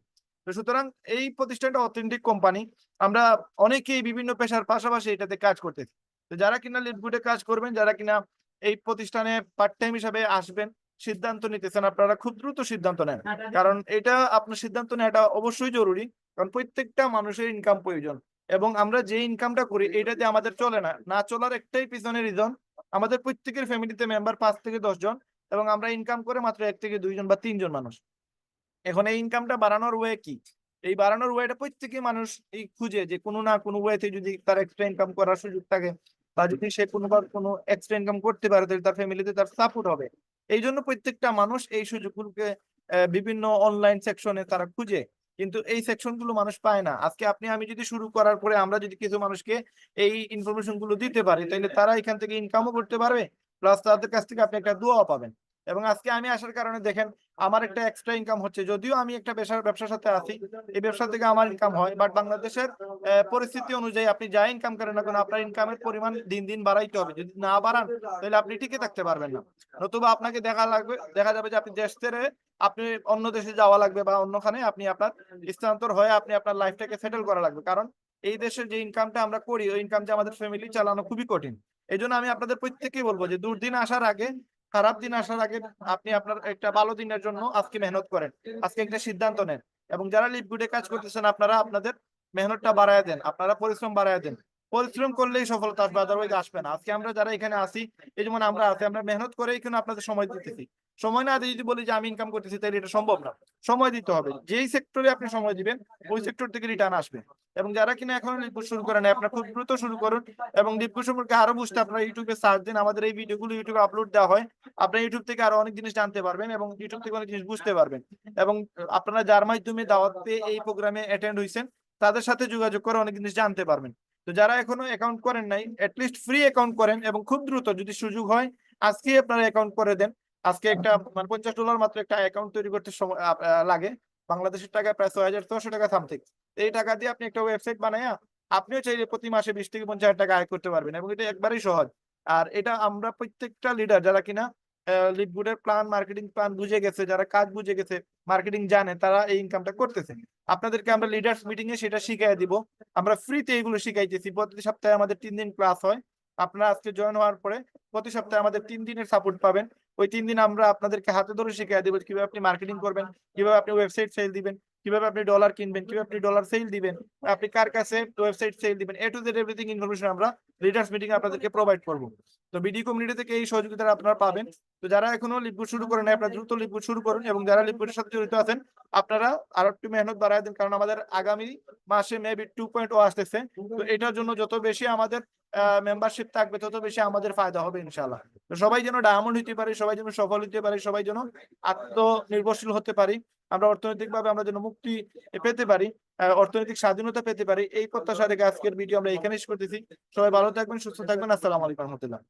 Speaker 2: তো সুতরাং এই প্রতিষ্ঠানটা অথেন্টিক কোম্পানি। আমরা অনেকেই বিভিন্ন পেশার পাশাপাশি এটাতে কাজ করতেছি। তো যারা কিনা লিডগুডে কাজ করবেন, যারা কিনা এই প্রতিষ্ঠানে পার্ট টাইম হিসাবে আসবেন, সিদ্ধান্ত নিতেছেন, আপনারা খুব দ্রুত সিদ্ধান্ত নেন, কারণ এটা আপনার সিদ্ধান্ত নেওয়াটা অবশ্যই জরুরি। কারণ প্রত্যেকটা মানুষের ইনকাম প্রয়োজন, এবং আমরা যে ইনকামটা করি এটাতে আমাদের চলে না, না চলার একটাই পিছনে রিজন, আমাদের প্রত্যেকের ফ্যামিলিতে মেম্বার 5 থেকে 10 জন, এবং আমরা ইনকাম করে মাত্র 1 থেকে 2 জন বা 3 জন মানুষ। এখন এই ইনকামটা বাড়ানোর ওয়ে কি? এই বাড়ানোর ওয়েটা প্রত্যেকই মানুষ এই খুঁজে, যে কোনো না কোনো ওয়েতে যদি তার এক্সট্রা ইনকাম করার সুযোগ থাকে, বা যদি সে কোনো এক্সট্রা ইনকাম করতে পারে, তাহলে তার ফ্যামিলিতে তার সাপোর্ট হবে। এই জন্য প্রত্যেকটা মানুষ এই সুযোগগুলোকে বিভিন্ন অনলাইন সেকশনে তারা খুঁজে, কিন্তু এই সেকশন গুলো মানুষ পায় না। আজকে আপনি আমি যদি শুরু করার পরে আমরা যদি কিছু মানুষকে এই ইনফরমেশন গুলো দিতে পারি, তাহলে তারা এখান থেকে ইনকামও করতে পারবে, প্লাস তাদের কাছ থেকে আপনি একটা দোয়াও পাবেন। এবং আজকে আমি আসার কারণে দেখেন আমার একটা এক্সট্রা ইনকাম হচ্ছে, যদিও আমি একটা ব্যবসার সাথে আছি, এই ব্যবসা থেকে আমার ইনকাম হয়, বাট বাংলাদেশের পরিস্থিতি অনুযায়ী আপনি যা ইনকাম করেন না কেন আপনার ইনকামের পরিমাণ দিন দিন বাড়াইতে হবে। যদি না বাড়ান তাহলে আপনি টিকে থাকতে পারবেন না, নতুবা আপনাকে দেখা যাবে যে আপনি দেশ ছেড়ে আপনি অন্য দেশে যাওয়া লাগবে বা অন্যখানে আপনি আপনার স্থানান্তর হয়ে আপনি আপনার লাইফটাকে সেটেল করা লাগবে। কারণ এই দেশের যে ইনকামটা আমরা করি ওই ইনকাম দিয়ে আমাদের ফ্যামিলি চালানো খুবই কঠিন। এই জন্য আমি আপনাদের প্রত্যেককেই বলবো যে দুর্দিন আসার আগে, খারাপ দিন আসার আগে আপনি আপনার একটা ভালো দিনের জন্য আজকে মেহনত করেন, আজকে একটা সিদ্ধান্ত নেন। এবং যারা লিভগুডে কাজ করতেছেন আপনারা আপনাদের মেহনতটা বাড়ায় দেন, আপনারা পরিশ্রম বাড়ায় দেন। পরিশ্রম করলেই সফলতা আসবে, আদারওয়াইজ আসবে না। আজকে আমরা যারা এখানে আছি, এই যেমন আমরা আছি, আমরা মেহনত করেই কিন্তু আপনাদের সময় দিতেছি। সময় না দিয়ে যদি বলি যে আমি ইনকাম করতেছি তাহলে এটা সম্ভব না। সময় দিতে হবে, যেই সেক্টরে আপনি সময় দিবেন ওই সেক্টর থেকে রিটার্ন আসবে। এবং যারা কিনা এখনো লিপগুড শুরু করেন আপনারা খুব দ্রুত শুরু করুন। এবং লিপগুড সম্পর্কে আরো বুঝতে আপনারা ইউটিউবে সার্চ দিন, আমাদের এই ভিডিওগুলো ইউটিউবে আপলোড দেওয়া হয়, আপনারা ইউটিউব থেকে আরো অনেক জিনিস জানতে পারবেন এবং ইউটিউব থেকে অনেক জিনিস বুঝতে পারবেন। এবং আপনারা যার মাধ্যমে দাওয়াতে এই প্রোগ্রামে অ্যাটেন্ড হয়েছেন তাদের সাথে যোগাযোগ করে অনেক জিনিস জানতে পারবেন। তো যারা এখনো অ্যাকাউন্ট করেন নাই, অ্যাটলিস্ট ফ্রি অ্যাকাউন্ট করেন এবং খুব দ্রুত যদি সুযোগ হয় আজকে আপনারা অ্যাকাউন্ট করে দেন। আজকে একটা মানে $50 মাত্র একটা অ্যাকাউন্ট তৈরি করতে সময় লাগে, বাংলাদেশের টাকায় প্রায় 6,600 টাকা সামথিং। এই টাকা দিয়ে আপনি একটা ওয়েবসাইট বানায়া আপনিও চাইলে প্রতি মাসে 20 থেকে 50,000 টাকা আয় করতে পারবেন এবং এটা একবারেই সহজ। আর এটা আমরা প্রত্যেকটা লিডার যারা কিনা লিডগুডের প্ল্যান, মার্কেটিং প্ল্যান বুঝে গেছে, যারা কাজ বুঝে গেছে, মার্কেটিং জানে, তারা এই ইনকামটা করতেছে। আপনাদেরকে আমরা লিডার্স মিটিং এ সেটা শিখাই দিব। আমরা ফ্রিতে এগুলো শিখাইতেছি। প্রতি সপ্তাহে আমাদের 3 দিন ক্লাস হয়। আপনারা আজকে জয়েন হওয়ার পরে প্রতি সপ্তাহে আমাদের 3 দিনের সাপোর্ট পাবেন। ওই 3 দিন আমরা আপনাদেরকে হাতে ধরে শিখিয়ে দেব কিভাবে আপনি মার্কেটিং করবেন, কিভাবে আপনি ওয়েবসাইট সেল দিবেন, কিভাবে আপনি ডলার কিনবেন, কিভাবে আপনি ডলার সেল দিবেন, আপনি কার কাছে ওয়েবসাইট সেল দিবেন, এ টু জেড এভরিথিং ইনফরমেশন আমরা লিডার্স মিটিং এ আপনাদেরকে প্রোভাইড করব। তো বিডি কমিউনিটি থেকে এই সহযোগিতা আপনারা পাবেন। তো যারা এখনো লিপগুড শুরু করেন নাই আপনারা দ্রুত লিপগুড শুরু করুন এবং যারা লিপগুডের সাথে জড়িত আছেন আপনারা আরো একটু মেহনত বাড়ায় দেন, কারণ আমাদের আগামী মাসে মেবি 2.0 আসতেছে। তো এটার জন্য যত বেশি আমাদের মেম্বারশিপ থাকবে তত বেশি আমাদের ফায়দা হবে ইনশাআল্লাহ। তো সবাই যেন ডায়মন্ড হতে পারে, সবাই যেন সফল হতে পারে, সবাই যেন আত্মনির্ভরশীল হতে পারি, আমরা অর্থনৈতিকভাবে আমরা যেন মুক্তি পেতে পারি, অর্থনৈতিক স্বাধীনতা পেতে পারি, এই প্রত্যাশা রেখে আজকের ভিডিও আমরা এখানে শেষ করতেছি। সবাই ভালো থাকবেন, সুস্থ থাকবেন। আসসালামু আলাইকুম রহমতুল্লাহ।